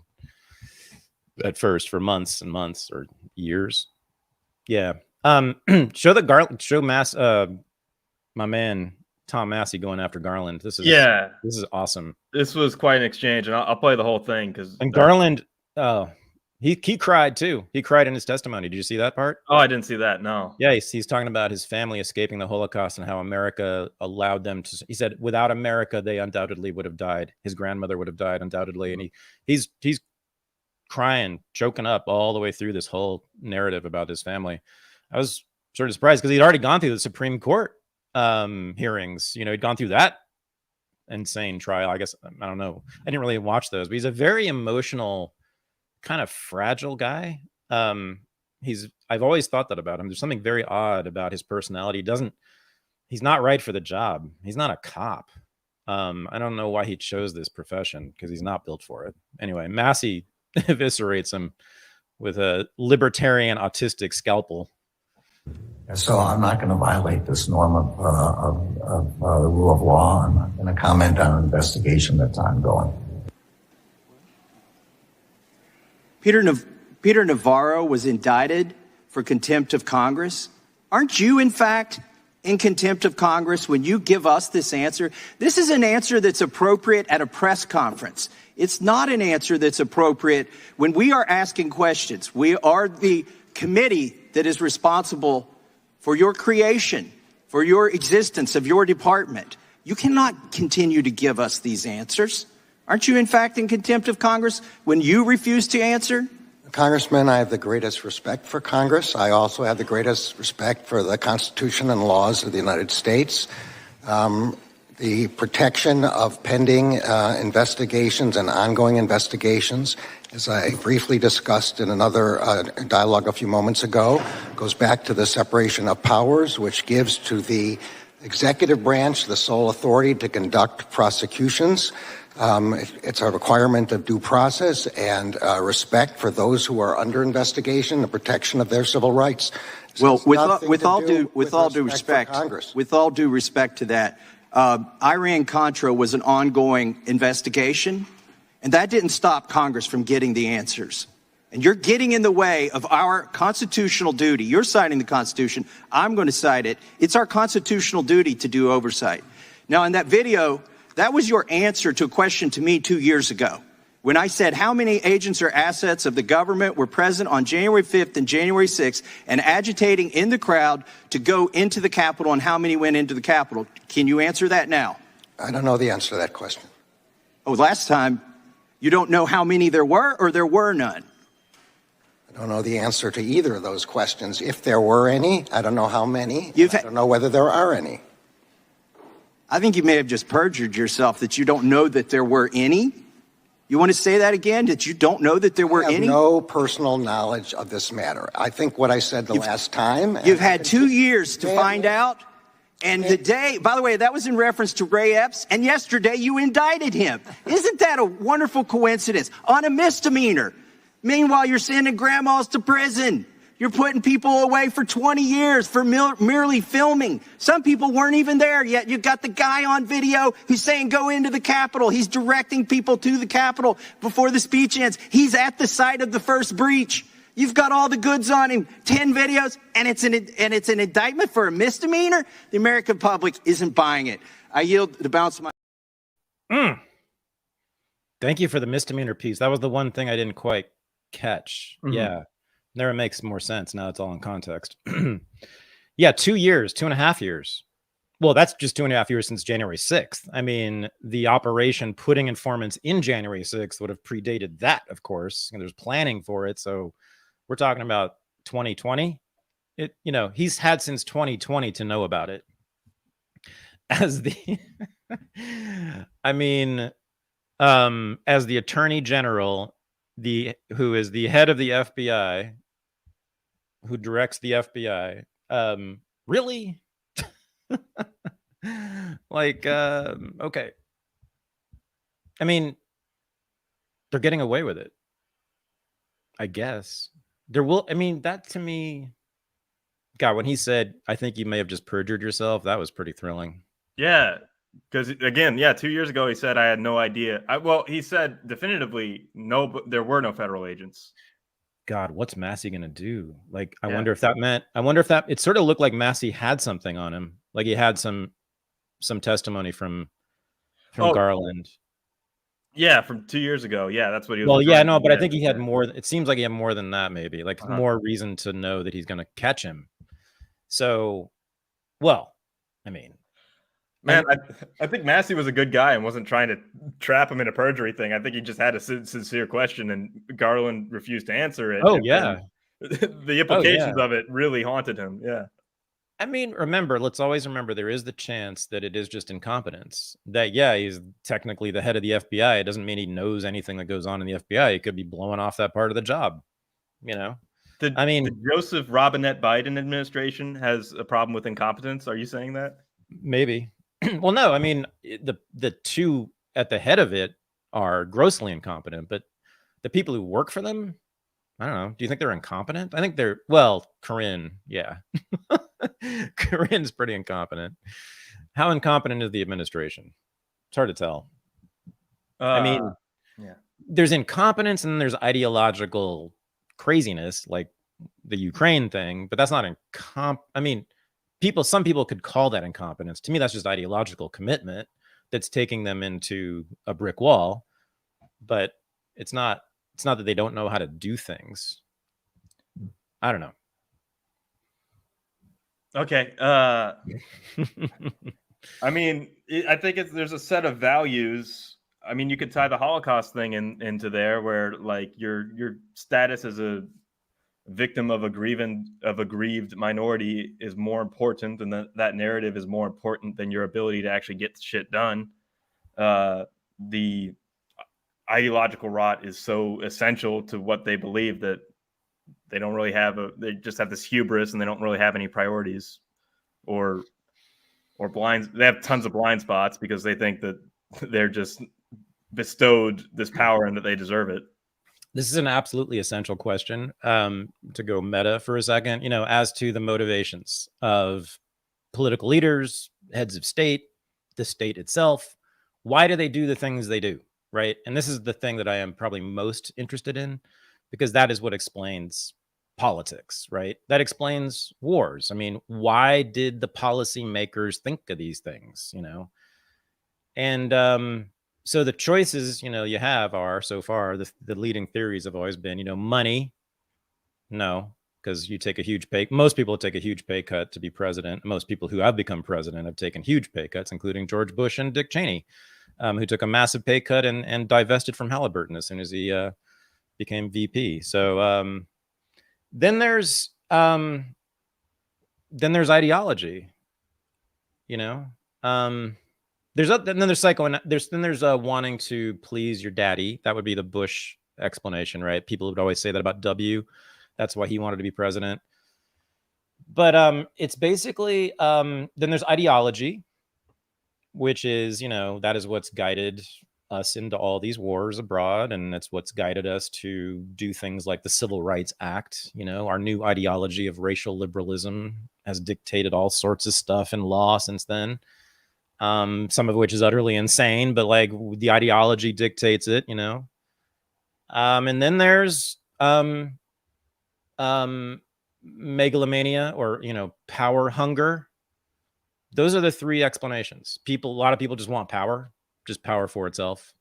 [SPEAKER 1] at first for months and months or years. Yeah. Show my man Tom Massey going after Garland. This is awesome.
[SPEAKER 2] This was quite an exchange, and I'll play the whole thing
[SPEAKER 1] and Garland. He cried too. He cried in his testimony. Did you see that part?
[SPEAKER 2] Oh, I didn't see that. No.
[SPEAKER 1] Yeah, he's talking about his family escaping the Holocaust and how America allowed them to. He said, without America, they undoubtedly would have died. His grandmother would have died undoubtedly, and he's crying, choking up all the way through this whole narrative about his family. I was sort of surprised because he'd already gone through the Supreme Court hearings. He'd gone through that insane trial. I guess I don't know. I didn't really watch those, but he's a very emotional, kind of fragile guy. I've always thought that about him. There's something very odd about his personality. He's not right for the job. He's not a cop. I don't know why he chose this profession because he's not built for it. Anyway, Massey eviscerates him with a libertarian autistic scalpel.
[SPEAKER 4] So I'm not going to violate this norm of the rule of law. I'm not going to comment on an investigation that's ongoing.
[SPEAKER 5] Peter Navarro was indicted for contempt of Congress. Aren't you, in fact, in contempt of Congress when you give us this answer? This is an answer that's appropriate at a press conference. It's not an answer that's appropriate when we are asking questions. We are the committee that is responsible for your creation, for your existence of your department. You cannot continue to give us these answers. Aren't you, in fact, in contempt of Congress when you refuse to answer?
[SPEAKER 4] Congressman, I have the greatest respect for Congress. I also have the greatest respect for the Constitution and laws of the United States. The protection of pending investigations and ongoing investigations, as I briefly discussed in another dialogue a few moments ago, goes back to the separation of powers, which gives to the executive branch the sole authority to conduct prosecutions. It's a requirement of due process and respect for those who are under investigation, the protection of their civil rights.
[SPEAKER 5] Well, with all due respect to that, Iran-Contra was an ongoing investigation, and that didn't stop Congress from getting the answers. And you're getting in the way of our constitutional duty. You're citing the Constitution. I'm going to cite it. It's our constitutional duty to do oversight. Now, in that video, that was your answer to a question to me 2 years ago, when I said how many agents or assets of the government were present on January 5th and January 6th and agitating in the crowd to go into the Capitol, and how many went into the Capitol. Can you answer that now?
[SPEAKER 4] I don't know the answer to that question.
[SPEAKER 5] Oh, last time, you don't know how many there were, or there were none?
[SPEAKER 4] I don't know the answer to either of those questions. If there were any, I don't know how many. I don't know whether there are any.
[SPEAKER 5] I think you may have just perjured yourself that you don't know that there were any. You want to say that again, that you don't know that there were any?
[SPEAKER 4] I have no personal knowledge of this matter. I think what I said the last time.
[SPEAKER 5] You've had 2 years to find out. And the day, by the way, that was in reference to Ray Epps, and yesterday you indicted him. Isn't that a wonderful coincidence? On a misdemeanor. Meanwhile, you're sending grandmas to prison. You're putting people away for 20 years for merely filming. Some people weren't even there yet. You've got the guy on video who's saying go into the Capitol. He's directing people to the Capitol before the speech ends. He's at the site of the first breach. You've got all the goods on him, 10 videos, and it's an indictment for a misdemeanor? The American public isn't buying it. I yield the balance of my...
[SPEAKER 1] Thank you for the misdemeanor piece. That was the one thing I didn't quite catch. Yeah. There it makes more sense. Now it's all in context. Yeah, 2 years, 2.5 years. Well, that's just 2.5 years since January 6th. I mean, the operation putting informants in January 6th would have predated that, of course. And there's planning for it. So we're talking about 2020. He's had since 2020 to know about it. As the as the Attorney General, who is the head of the FBI, who directs the FBI, really? Okay. I mean, they're getting away with it, I guess. That to me, God, when he said, I think you may have just perjured yourself, that was pretty thrilling.
[SPEAKER 2] Yeah. Because again, 2 years ago, he said, I had no idea. He said definitively, no, but there were no federal agents.
[SPEAKER 1] God, what's Massey going to do? I wonder if it sort of looked like Massey had something on him. Like he had some testimony from Garland.
[SPEAKER 2] Yeah. From 2 years ago. Yeah. That's what he was.
[SPEAKER 1] Well, yeah, no, but I think he had more. It seems like he had more than that, maybe more reason to know that he's going to catch him. So,
[SPEAKER 2] man, I think Massey was a good guy and wasn't trying to trap him in a perjury thing. I think he just had a sincere question, and Garland refused to answer it.
[SPEAKER 1] Oh, yeah.
[SPEAKER 2] The implications of it really haunted him. Yeah.
[SPEAKER 1] Let's always remember there is the chance that it is just incompetence. That, he's technically the head of the FBI. It doesn't mean he knows anything that goes on in the FBI. He could be blowing off that part of the job, The
[SPEAKER 2] Joseph Robinette Biden administration has a problem with incompetence. Are you saying that?
[SPEAKER 1] Maybe. Well, no, the two at the head of it are grossly incompetent, but the people who work for them, I don't know. Do you think they're incompetent? I think Corinne, yeah. Corinne's pretty incompetent. How incompetent is the administration? It's hard to tell. There's incompetence and then there's ideological craziness, like the Ukraine thing, but that's not some people could call that incompetence. To me, that's just ideological commitment that's taking them into a brick wall. But it's not that they don't know how to do things. I don't know.
[SPEAKER 2] Okay. I think there's a set of values. You could tie the Holocaust thing into there, where your status as a victim of a grieved minority is more important, and that narrative is more important than your ability to actually get shit done. The ideological rot is so essential to what they believe that they don't really they just have this hubris, and they don't really have any priorities or or blind. They have tons of blind spots because they think that they're just bestowed this power and that they deserve it.
[SPEAKER 1] This is an absolutely essential question, to go meta for a second, as to the motivations of political leaders, heads of state, the state itself. Why do they do the things they do, right? And this is the thing that I am probably most interested in, because that is what explains politics, right? That explains wars. I mean, why did the policymakers think of these things, And so the choices, you have are, so far, the leading theories have always been, money. No, because you take a huge pay. Most people take a huge pay cut to be president. Most people who have become president have taken huge pay cuts, including George Bush and Dick Cheney, who took a massive pay cut and divested from Halliburton as soon as he became VP. So then there's ideology, there's wanting to please your daddy. That would be the Bush explanation, right? People would always say that about W. That's why he wanted to be president. But it's basically then there's ideology, which is, that is what's guided us into all these wars abroad, and that's what's guided us to do things like the Civil Rights Act. Our new ideology of racial liberalism has dictated all sorts of stuff in law since then. Some of which is utterly insane, but like the ideology dictates it, and then there's megalomania, or power hunger. Those are the three explanations. A lot of people just want power, just power for itself.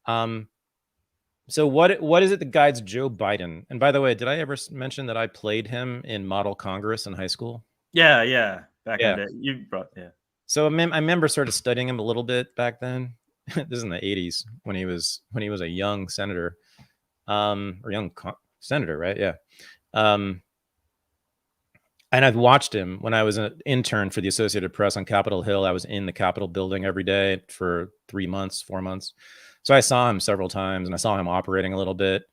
[SPEAKER 1] So what is it that guides Joe Biden? And by the way, did I ever mention that I played him in Model Congress in high school?
[SPEAKER 2] Yeah. Back in the day, you brought.
[SPEAKER 1] So I remember sort of studying him a little bit back then. This is in the 80s when he was a young senator, or young senator, right? Yeah. And I've watched him when I was an intern for the Associated Press on Capitol Hill. I was in the Capitol building every day for 4 months. So I saw him several times, and I saw him operating a little bit.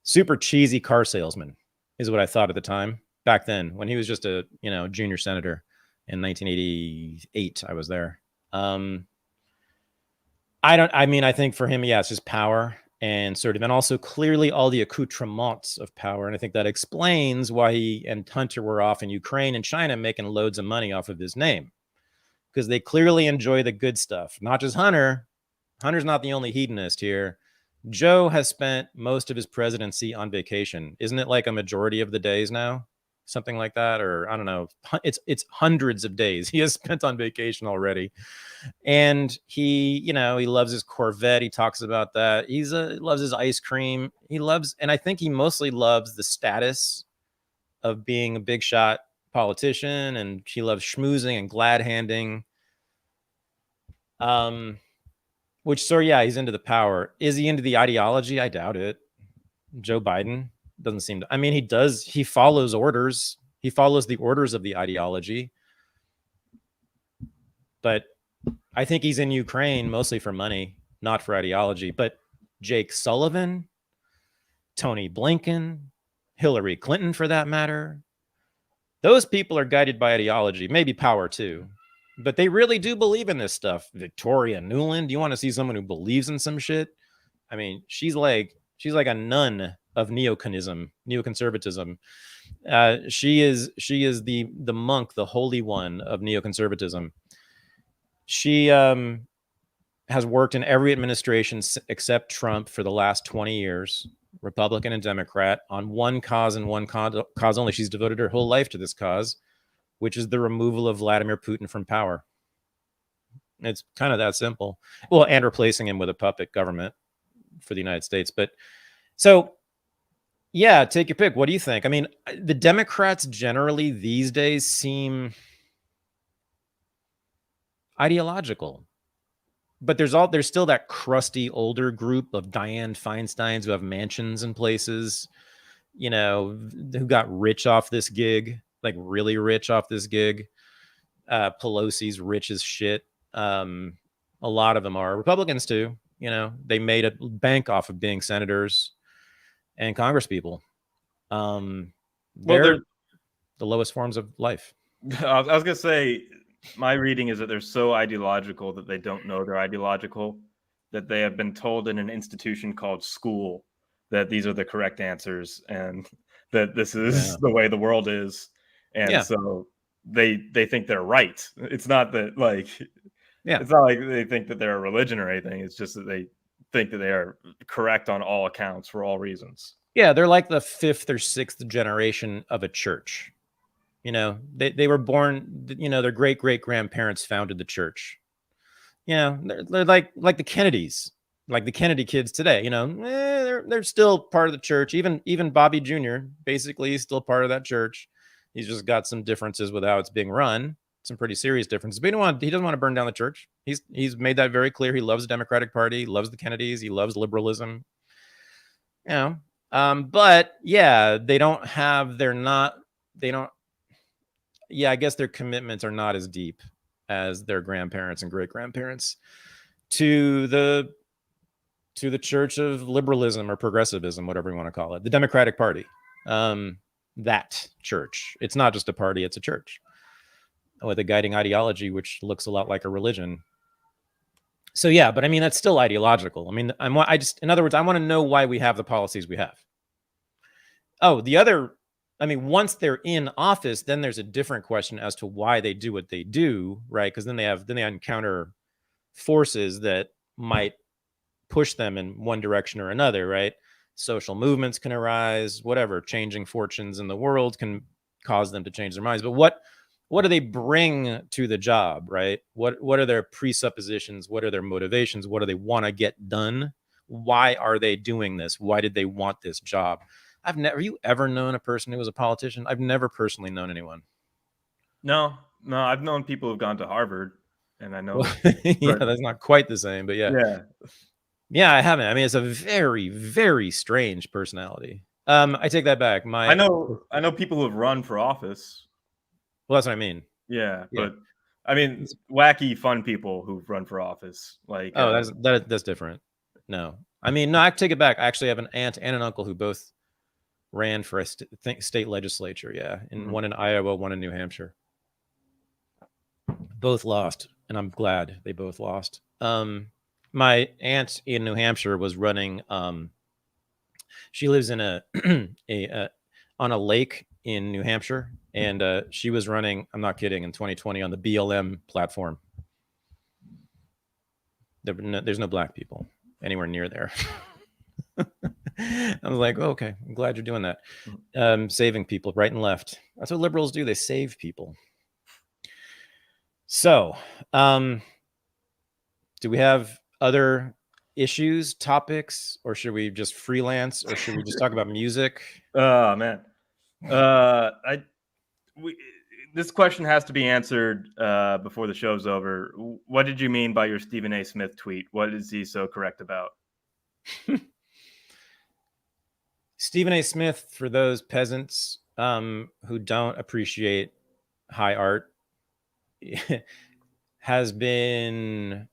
[SPEAKER 1] Super cheesy car salesman is what I thought at the time back then, when he was just a junior senator. In 1988, I was there. I think for him, it's just power and and also clearly all the accoutrements of power. And I think that explains why he and Hunter were off in Ukraine and China making loads of money off of his name, because they clearly enjoy the good stuff. Not just Hunter. Hunter's not the only hedonist here. Joe has spent most of his presidency on vacation. Isn't it like a majority of the days now? Something like that, or I don't know. It's hundreds of days he has spent on vacation already, and he loves his Corvette. He talks about that. He loves his ice cream. And I think he mostly loves the status of being a big shot politician, and he loves schmoozing and glad handing. He's into the power. Is he into the ideology? I doubt it. Joe Biden doesn't seem to. He does. He follows orders. He follows the orders of the ideology. But I think he's in Ukraine mostly for money, not for ideology. But Jake Sullivan, Tony Blinken, Hillary Clinton, for that matter, those people are guided by ideology, maybe power too. But they really do believe in this stuff. Victoria Nuland, you want to see someone who believes in some shit? She's like a nun of neoconservatism. She is the monk, the holy one of neoconservatism. She has worked in every administration except Trump for the last 20 years, Republican and Democrat, on one cause and one cause only. She's devoted her whole life to this cause, which is the removal of Vladimir Putin from power. It's kind of that simple. Well, and replacing him with a puppet government for the United States. But so, yeah, take your pick. What do you think? The Democrats generally these days seem ideological, but there's still that crusty older group of Dianne Feinsteins who have mansions in places, who got rich off this gig, like really rich off this gig. Pelosi's rich as shit. A lot of them are Republicans too. They made a bank off of being senators and congresspeople. They're the lowest forms of life.
[SPEAKER 2] I was gonna say, my reading is that they're so ideological that they don't know they're ideological, that they have been told in an institution called school that these are the correct answers and that this is the way the world is. And so they think they're right. It's not that like, it's not like they think that they're a religion or anything. It's just that they think that they are correct on all accounts for all reasons.
[SPEAKER 1] Yeah, they're like the 5th or 6th generation of a church. You know, they were born, you know, their great-great-grandparents founded the church. You know, they're like the Kennedys, like the Kennedy kids today, you know, they're still part of the church. Even Bobby Jr. basically is still part of that church. He's just got some differences with how it's being run, some pretty serious differences. But he doesn't want to burn down the church. He's made that very clear. He loves the Democratic Party, loves the Kennedys, he loves liberalism. You know, but yeah, I guess their commitments are not as deep as their grandparents and great-grandparents to the church of liberalism or progressivism, whatever you want to call it, the Democratic Party. That church. It's not just a party, it's a church with a guiding ideology, which looks a lot like a religion. So yeah, but I mean, that's still ideological. I mean, in other words, I want to know why we have the policies we have. Oh, once they're in office, then there's a different question as to why they do what they do, right? Because then they encounter forces that might push them in one direction or another, right? Social movements can arise, whatever, changing fortunes in the world can cause them to change their minds. But what do they bring to the job, right? What are their presuppositions? What are their motivations? What do they want to get done? Why are they doing this? Why did they want this job? Have you ever known a person who was a politician? I've never personally known anyone.
[SPEAKER 2] No, I've known people who've gone to Harvard, and I know.
[SPEAKER 1] Yeah, that's not quite the same, but yeah, I haven't. I mean, it's a very, very strange personality. I take that back. I
[SPEAKER 2] know people who have run for office.
[SPEAKER 1] Well, that's what I mean.
[SPEAKER 2] Yeah. But I mean, wacky, fun people who've run for office. Like,
[SPEAKER 1] that's different. No, I mean, no, I take it back. I actually have an aunt and an uncle who both ran for a state legislature. Yeah, and one in Iowa, one in New Hampshire. Both lost, and I'm glad they both lost. My aunt in New Hampshire was running. She lives in on a lake in New Hampshire, and she was running. I'm not kidding. In 2020, on the BLM platform. There's no black people anywhere near there. I was like, oh, okay, I'm glad you're doing that. Saving people right and left. That's what liberals do. They save people. So, do we have other issues, topics, or should we just freelance, or should we just talk about music?
[SPEAKER 2] Oh man, this question has to be answered before the show's over. What did you mean by your Stephen A. Smith tweet? What is he so correct about?
[SPEAKER 1] Stephen A. Smith, for those peasants who don't appreciate high art, has been,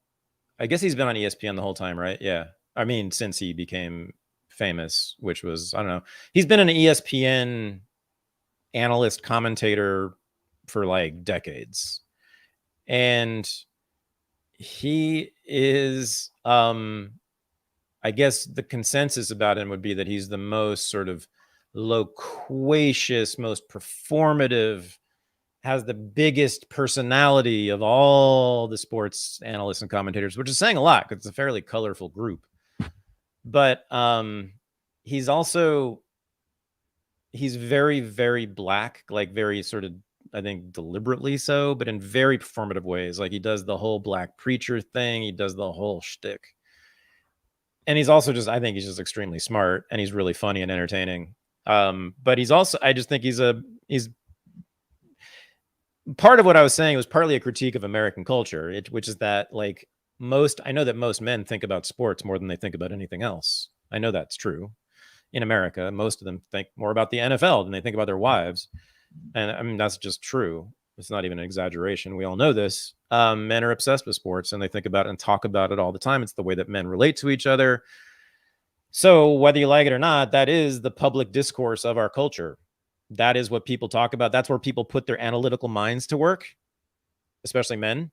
[SPEAKER 1] I guess he's been on ESPN the whole time, right? Yeah. I mean, since he became famous, which was, I don't know. He's been an ESPN analyst commentator for like decades. And he is, I guess the consensus about him would be that he's the most sort of loquacious, most performative, has the biggest personality of all the sports analysts and commentators, which is saying a lot because it's a fairly colorful group. But he's very, very black, like very sort of, I think, deliberately so, but in very performative ways. Like he does the whole black preacher thing. He does the whole shtick. And he's also I think he's just extremely smart, and he's really funny and entertaining. But he's also, I just think he's part of what I was saying was partly a critique of American culture, which is that like I know that most men think about sports more than they think about anything else. I know that's true. In America, most of them think more about the NFL than they think about their wives. And I mean, that's just true. It's not even an exaggeration. We all know this. Men are obsessed with sports, and they think about it and talk about it all the time. It's the way that men relate to each other. So whether you like it or not, that is the public discourse of our culture. That is what people talk about. That's where people put their analytical minds to work. especially men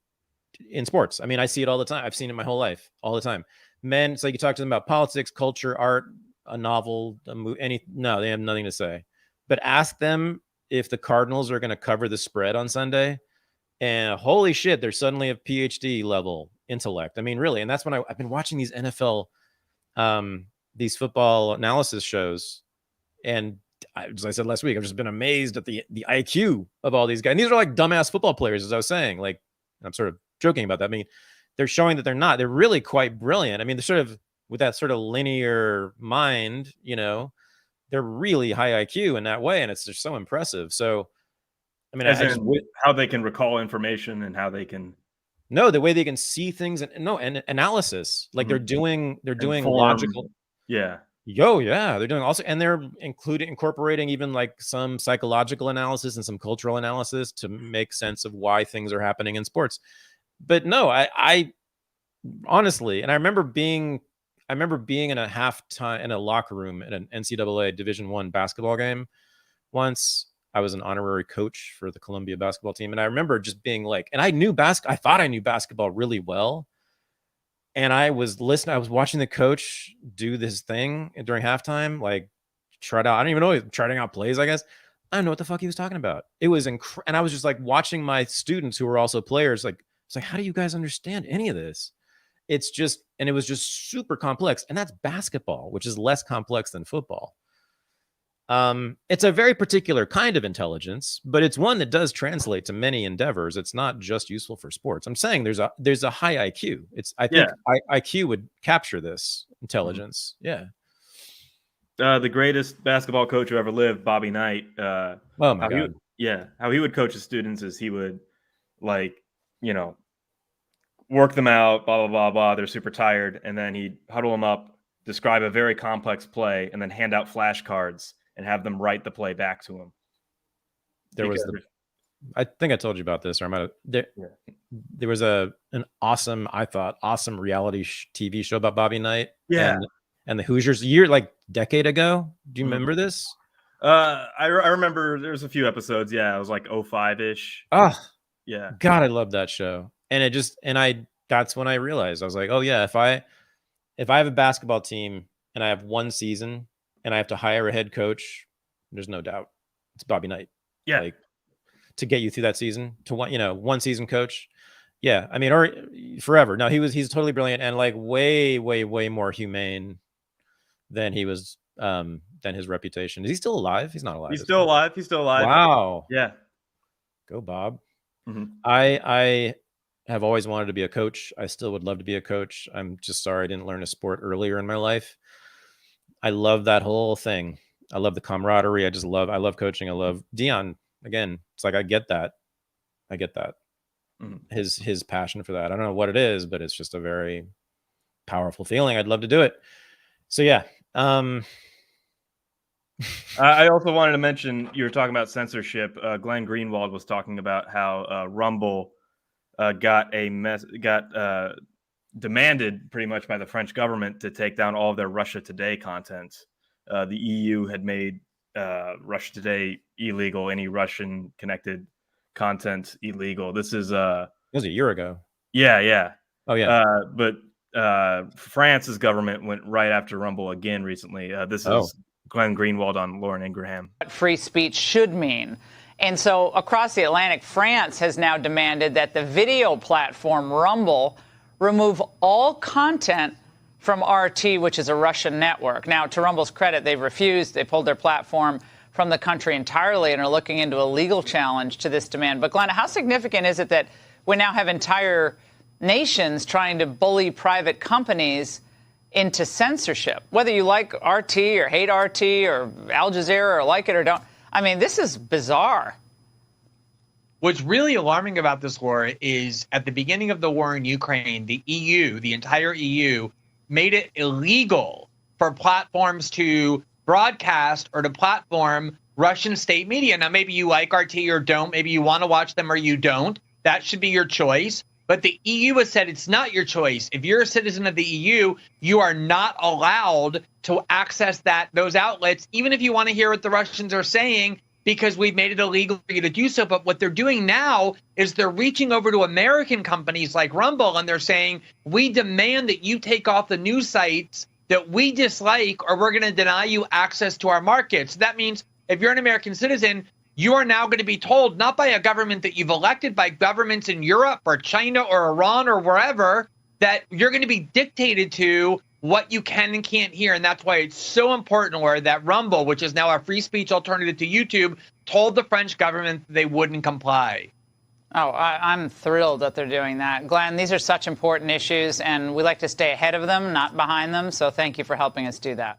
[SPEAKER 1] in sports. I mean, I see it all the time. I've seen it my whole life, all the time. Men, it's like you talk to them about politics, culture, art, a novel, a movie, no, they have nothing to say. But ask them if the Cardinals are going to cover the spread on Sunday, and holy shit, they're suddenly a PhD level intellect. I mean, really. And that's when I've been watching these NFL, these football analysis shows. And as I said last week, I've just been amazed at the IQ of all these guys. And these are like dumbass football players, as I was saying. Like, I'm sort of joking about that. I mean, they're showing that they're not. They're really quite brilliant. I mean, they're sort of with that sort of linear mind, you know, they're really high IQ in that way, and it's just so impressive. So, I mean,
[SPEAKER 2] how they can recall information and how they can
[SPEAKER 1] the way they can see things and analysis. Like they're doing logical.
[SPEAKER 2] Yeah.
[SPEAKER 1] They're doing also, and they're incorporating even like some psychological analysis and some cultural analysis to make sense of why things are happening in sports. But no, I honestly, and I remember being in a halftime in a locker room at an NCAA Division I basketball game once. I was an honorary coach for the Columbia basketball team, and I remember just being like, and I thought I knew basketball really well. And I was watching the coach do this thing during halftime, like I don't even know, charting out plays, I guess. I don't know what the fuck he was talking about. It was and I was just like watching my students who were also players, like, it's like, how do you guys understand any of this? It's just, and it was just super complex. And that's basketball, which is less complex than football. It's a very particular kind of intelligence, but it's one that does translate to many endeavors. It's not just useful for sports. I'm saying there's a high IQ. I think IQ would capture this intelligence. Yeah.
[SPEAKER 2] The greatest basketball coach who ever lived, Bobby Knight.
[SPEAKER 1] Oh my God.
[SPEAKER 2] How he would coach his students is he would, like, you know, work them out, blah, blah, blah, blah. They're super tired. And then he'd huddle them up, describe a very complex play, and then hand out flashcards and have them write the play back to him.
[SPEAKER 1] I think I told you about this, or there was an awesome reality TV show about Bobby Knight.
[SPEAKER 2] Yeah.
[SPEAKER 1] And the Hoosiers decade ago. Do you remember this?
[SPEAKER 2] I remember there's a few episodes. Yeah. It was like 05-ish.
[SPEAKER 1] Oh
[SPEAKER 2] yeah.
[SPEAKER 1] God, I love that show. And that's when I realized, I was like, oh yeah, if I have a basketball team and I have one season and I have to hire a head coach, there's no doubt it's Bobby Knight.
[SPEAKER 2] Yeah.
[SPEAKER 1] Like, to get you through that season, to one season coach. Yeah. I mean, or forever. No, he's totally brilliant and like way, way, way more humane than he was, than his reputation. Is he still alive? He's not alive.
[SPEAKER 2] He's still alive.
[SPEAKER 1] Wow.
[SPEAKER 2] Yeah.
[SPEAKER 1] Go Bob.
[SPEAKER 2] Mm-hmm.
[SPEAKER 1] I have always wanted to be a coach. I still would love to be a coach. I'm just sorry I didn't learn a sport earlier in my life. I love that whole thing. I love the camaraderie. I love coaching. I love Deion. Again, it's like, I get that. Mm-hmm. His passion for that. I don't know what it is, but it's just a very powerful feeling. I'd love to do it. So yeah. I
[SPEAKER 2] also wanted to mention, you were talking about censorship. Glenn Greenwald was talking about how Rumble got demanded pretty much by the French government to take down all of their Russia Today content. The EU had made Russia Today illegal, any Russian connected content illegal. This is it
[SPEAKER 1] was a year ago.
[SPEAKER 2] Yeah.
[SPEAKER 1] Oh yeah.
[SPEAKER 2] But France's government went right after Rumble again recently. This is Glenn Greenwald on Lauren Ingraham.
[SPEAKER 6] What free speech should mean. And so across the Atlantic, France has now demanded that the video platform Rumble remove all content from RT, which is a Russian network. Now, to Rumble's credit, they've refused. They pulled their platform from the country entirely and are looking into a legal challenge to this demand. But Glenn, how significant is it that we now have entire nations trying to bully private companies into censorship? Whether you like RT or hate RT or Al Jazeera or like it or don't, I mean, this is bizarre.
[SPEAKER 7] What's really alarming about this war is at the beginning of the war in Ukraine, the EU, the entire EU, made it illegal for platforms to broadcast or to platform Russian state media. Now, maybe you like RT or don't. Maybe you want to watch them or you don't. That should be your choice. But the EU has said it's not your choice. If you're a citizen of the EU, you are not allowed to access those outlets, even if you want to hear what the Russians are saying. because we've made it illegal for you to do so. But what they're doing now is they're reaching over to American companies like Rumble, and they're saying, we demand that you take off the news sites that we dislike, or we're going to deny you access to our markets. That means if you're an American citizen, you are now going to be told, not by a government that you've elected, by governments in Europe or China or Iran or wherever, that you're going to be dictated to what you can and can't hear. And that's why it's so important, Laura, that Rumble, which is now a free speech alternative to YouTube, told the French government they wouldn't comply.
[SPEAKER 6] Oh, I'm thrilled that they're doing that. Glenn, these are such important issues, and we like to stay ahead of them, not behind them. So thank you for helping us do that.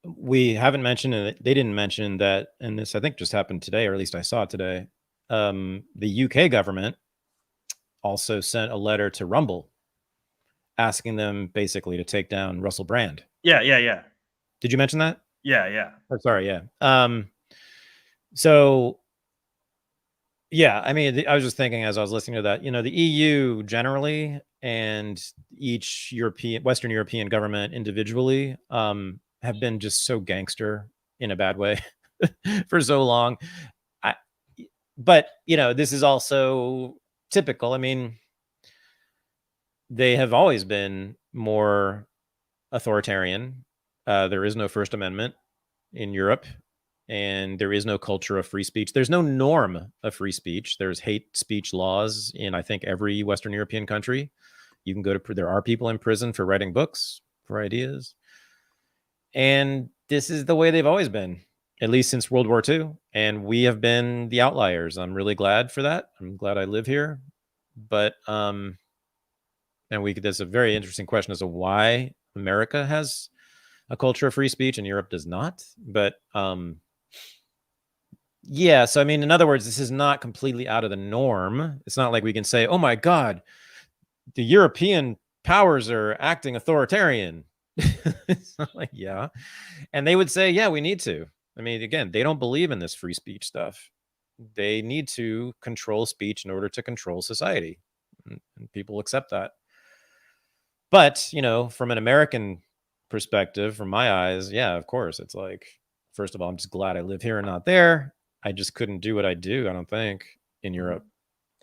[SPEAKER 1] We haven't mentioned, and they didn't mention that, and this I think just happened today, or at least I saw it today. The UK government also sent a letter to Rumble asking them basically to take down Russell Brand.
[SPEAKER 2] Yeah.
[SPEAKER 1] Did you mention that?
[SPEAKER 2] Yeah.
[SPEAKER 1] Oh, sorry, yeah. So, yeah, I mean, I was just thinking as I was listening to that, you know, the EU generally and each Western European government individually have been just so gangster in a bad way for so long. But, you know, this is also typical. I mean, they have always been more authoritarian. There is no First Amendment in Europe, and there is no culture of free speech. There's no norm of free speech. There's hate speech laws in, I think, every Western European country. You can go to, there are people in prison for writing books, for ideas. And this is the way they've always been, at least since World War II. And we have been the outliers. I'm really glad for that. I'm glad I live here. But, and there's a very interesting question as to why America has a culture of free speech and Europe does not. But, yeah, so I mean, in other words, this is not completely out of the norm. It's not like we can say, oh my God, the European powers are acting authoritarian. It's not like, yeah. And they would say, yeah, we need to. I mean, again, they don't believe in this free speech stuff. They need to control speech in order to control society. And people accept that. But, you know, from an American perspective, from my eyes, yeah, of course, it's like, first of all, I'm just glad I live here and not there. I just couldn't do what I do, I don't think, in Europe.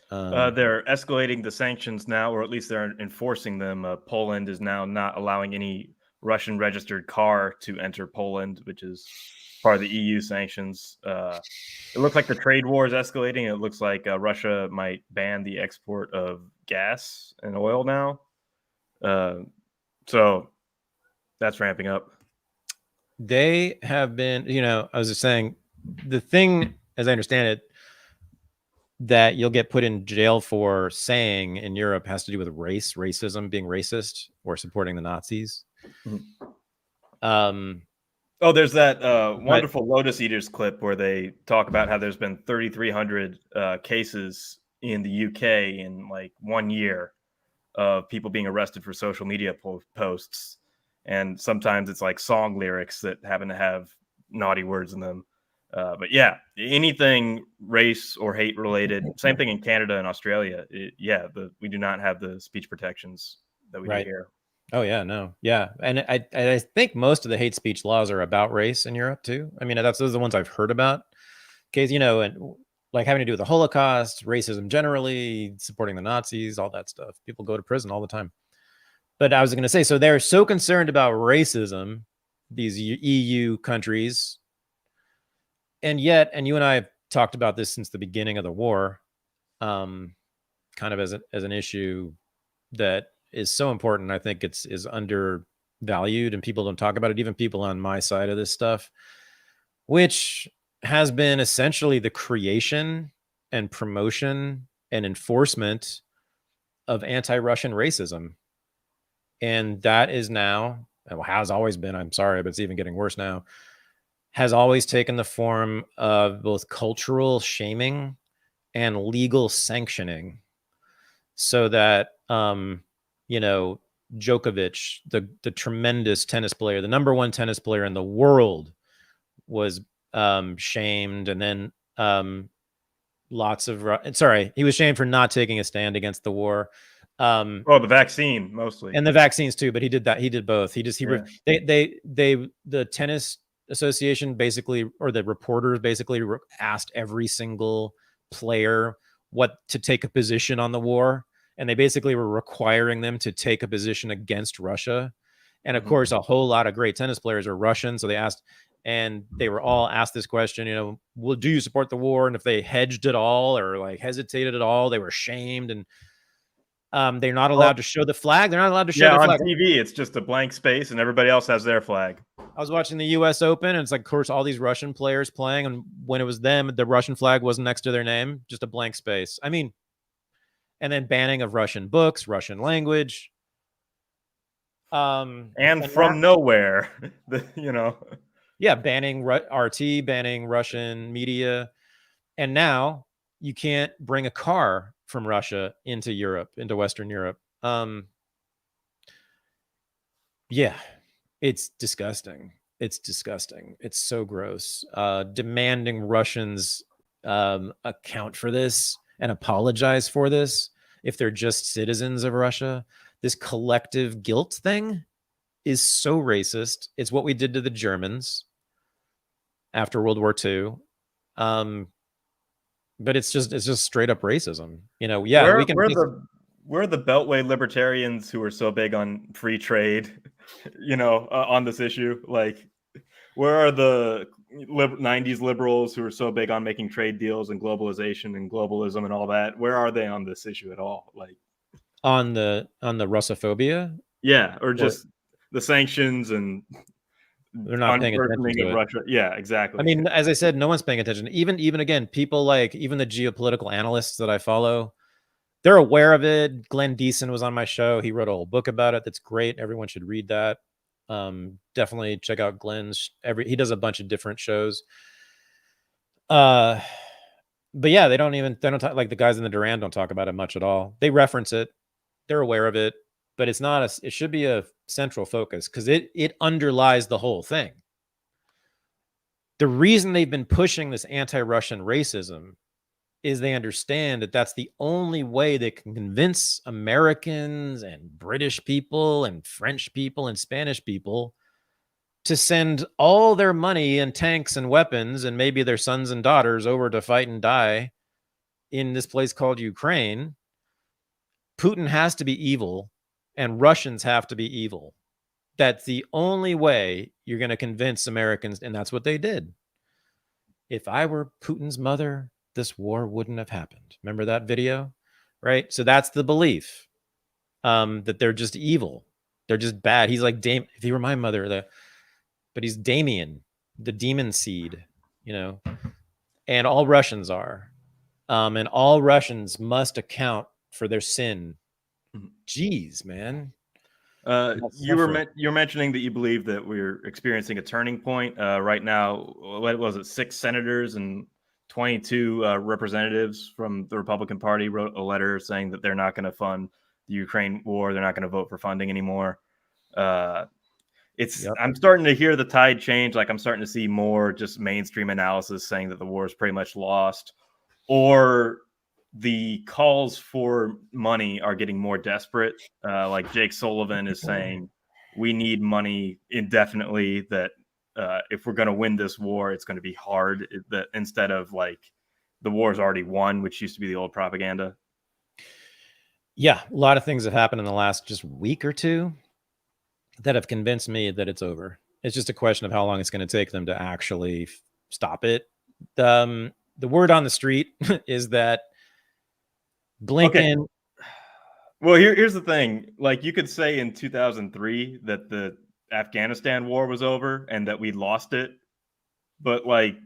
[SPEAKER 2] They're escalating the sanctions now, or at least they're enforcing them. Poland is now not allowing any Russian registered car to enter Poland, which is part of the EU sanctions. It looks like the trade war is escalating. It looks like Russia might ban the export of gas and oil now. So that's ramping up.
[SPEAKER 1] They have been, you know, I was just saying, the thing, as I understand it, that you'll get put in jail for saying in Europe has to do with racism, being racist, or supporting the Nazis.
[SPEAKER 2] Mm-hmm. Oh, there's that wonderful Lotus Eaters clip where they talk about how there's been 3,300 cases in the UK in like 1 year of people being arrested for social media posts. And sometimes it's like song lyrics that happen to have naughty words in them. But yeah, anything race or hate related, same thing in Canada and Australia. We do not have the speech protections that we do here.
[SPEAKER 1] Oh yeah, no. Yeah. And I think most of the hate speech laws are about race in Europe too. I mean, those are the ones I've heard about. Case, you know, and like having to do with the Holocaust, racism generally, supporting the Nazis, all that stuff. People go to prison all the time. But I was going to say, so they're so concerned about racism, these EU countries, and yet, and you and I have talked about this since the beginning of the war, kind of as an issue that is so important. I think is undervalued and people don't talk about it, even people on my side of this stuff, which has been essentially the creation and promotion and enforcement of anti-Russian racism. And that is now, has always been, I'm sorry, but it's even getting worse now, has always taken the form of both cultural shaming and legal sanctioning. So that, you know, Djokovic, the tremendous tennis player, the #1 tennis player in the world, was shamed. And then he was shamed for not taking a stand against the war.
[SPEAKER 2] The vaccine mostly,
[SPEAKER 1] and the vaccines too, but he did both. The tennis Association basically, or the reporters basically asked every single player what to take a position on the war, and they basically were requiring them to take a position against Russia. And of course, a whole lot of great tennis players are Russian, so they asked, and they were all asked this question, you know, well, do you support the war? And if they hedged at all or like hesitated at all, they were shamed, and they're not allowed to show the flag. They're not allowed to show their flag
[SPEAKER 2] on TV. It's just a blank space, and everybody else has their flag.
[SPEAKER 1] I was watching the U.S. Open, and it's like, of course, all these Russian players playing, and when it was them, the Russian flag wasn't next to their name, just a blank space. I mean, and then banning of Russian books, Russian language,
[SPEAKER 2] and from nowhere,
[SPEAKER 1] yeah, banning RT, banning Russian media, and now you can't bring a car from Russia into Europe, into Western Europe. Yeah. It's disgusting. It's disgusting. It's so gross. Demanding Russians account for this and apologize for this if they're just citizens of Russia. This collective guilt thing is so racist. It's what we did to the Germans after World War II. But it's just straight up racism. You know, yeah,
[SPEAKER 2] we're the Beltway libertarians who are so big on free trade, on this issue. Like, where are the 90s liberals who are so big on making trade deals and globalization and globalism and all that? Where are they on this issue at all? Like,
[SPEAKER 1] on the Russophobia?
[SPEAKER 2] Yeah, or just the sanctions, and
[SPEAKER 1] they're not paying attention to it.
[SPEAKER 2] Russia. Yeah, exactly.
[SPEAKER 1] I mean, as I said, no one's paying attention. Even again, people like even the geopolitical analysts that I follow, they're aware of it. Glenn Deason was on my show. He wrote a whole book about it. That's great. Everyone should read that. Definitely check out Glenn's. He does a bunch of different shows. But yeah, they don't talk, like the guys in the Duran don't talk about it much at all. They reference it. They're aware of it, but it's not it should be a central focus because it underlies the whole thing. The reason they've been pushing this anti-Russian racism is they understand that that's the only way they can convince Americans and British people and French people and Spanish people to send all their money and tanks and weapons and maybe their sons and daughters over to fight and die in this place called Ukraine. Putin has to be evil and Russians have to be evil. That's the only way you're going to convince Americans, and that's what they did. If I were Putin's mother, this war wouldn't have happened. Remember that video? Right? So that's the belief, that they're just evil. They're just bad. He's like, if he were my mother, but he's Damien, the demon seed, and all Russians are. And all Russians must account for their sin. Jeez, man.
[SPEAKER 2] You're mentioning that you believe that we're experiencing a turning point right now. What was it? 6 senators and 22 representatives from the Republican Party wrote a letter saying that they're not going to fund the Ukraine war. They're not going to vote for funding anymore. I'm starting to hear the tide change. Like, I'm starting to see more just mainstream analysis saying that the war is pretty much lost, or the calls for money are getting more desperate. Like Jake Sullivan is saying, we need money indefinitely, that if we're going to win this war, it's going to be hard, that instead of like the war's already won, which used to be the old propaganda.
[SPEAKER 1] Yeah. A lot of things have happened in the last just week or two that have convinced me that it's over. It's just a question of how long it's going to take them to actually stop it. The word on the street is that Blinken.
[SPEAKER 2] Okay. Well, here's the thing. Like, you could say in 2003 that the Afghanistan war was over and that we lost it, but like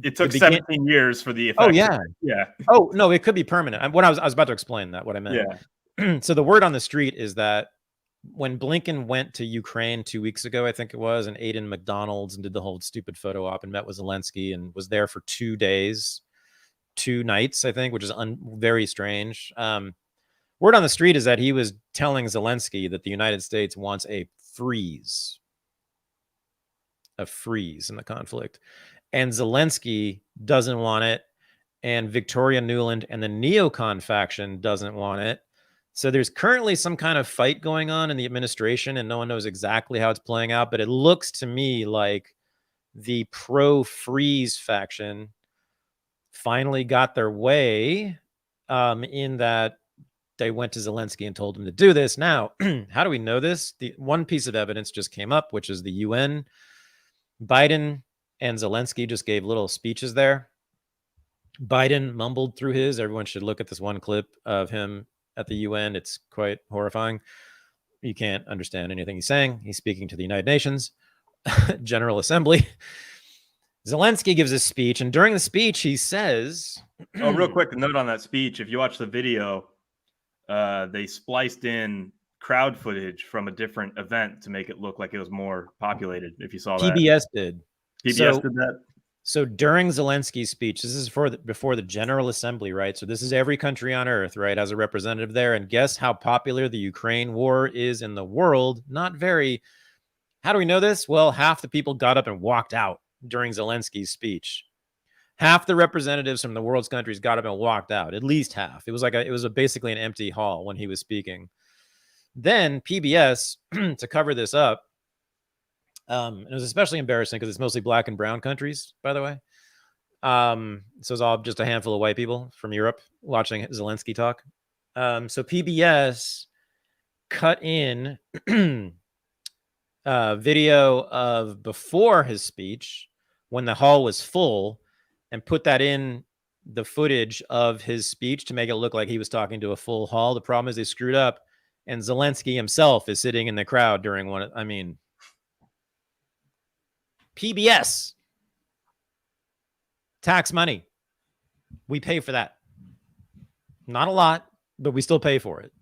[SPEAKER 2] it took 17 years for the effect.
[SPEAKER 1] Oh yeah.
[SPEAKER 2] Yeah.
[SPEAKER 1] Oh no, it could be permanent. What I was about to explain that, what I meant.
[SPEAKER 2] Yeah.
[SPEAKER 1] So the word on the street is that when Blinken went to Ukraine 2 weeks ago, I think it was, and ate in McDonald's and did the whole stupid photo op and met with Zelensky and was there for 2 days, 2 nights, I think, which is very strange. Word on the street is that he was telling Zelensky that the United States wants a freeze in the conflict. And Zelensky doesn't want it. And Victoria Nuland and the neocon faction doesn't want it. So there's currently some kind of fight going on in the administration, and no one knows exactly how it's playing out. But it looks to me like the pro-freeze faction finally got their way, in that they went to Zelensky and told him to do this. Now, how do we know this? The one piece of evidence just came up, which is the UN. Biden and Zelensky just gave little speeches there. Biden mumbled through his. Everyone should look at this one clip of him at the UN. It's quite horrifying. You can't understand anything he's saying. He's speaking to the United Nations General Assembly. Zelensky gives a speech, and during the speech, he says...
[SPEAKER 2] Oh, real quick, note on that speech. If you watch the video, they spliced in crowd footage from a different event to make it look like it was more populated, if you saw that.
[SPEAKER 1] PBS did.
[SPEAKER 2] PBS did that?
[SPEAKER 1] So during Zelensky's speech, this is before the General Assembly, right? So this is every country on earth, right, has a representative there. And guess how popular the Ukraine war is in the world? Not very. How do we know this? Well, half the people got up and walked out during Zelensky's speech. Half the representatives from the world's countries got up and walked out. At least half. It was basically an empty hall when he was speaking. Then PBS, to cover this up, it was especially embarrassing because it's mostly black and brown countries, by the way. So it's all just a handful of white people from Europe watching Zelensky talk. So PBS cut in video of before his speech when the hall was full and put that in the footage of his speech to make it look like he was talking to a full hall. The problem is they screwed up, and Zelensky himself is sitting in the crowd during one. I mean, PBS, tax money. We pay for that. Not a lot, but we still pay for it.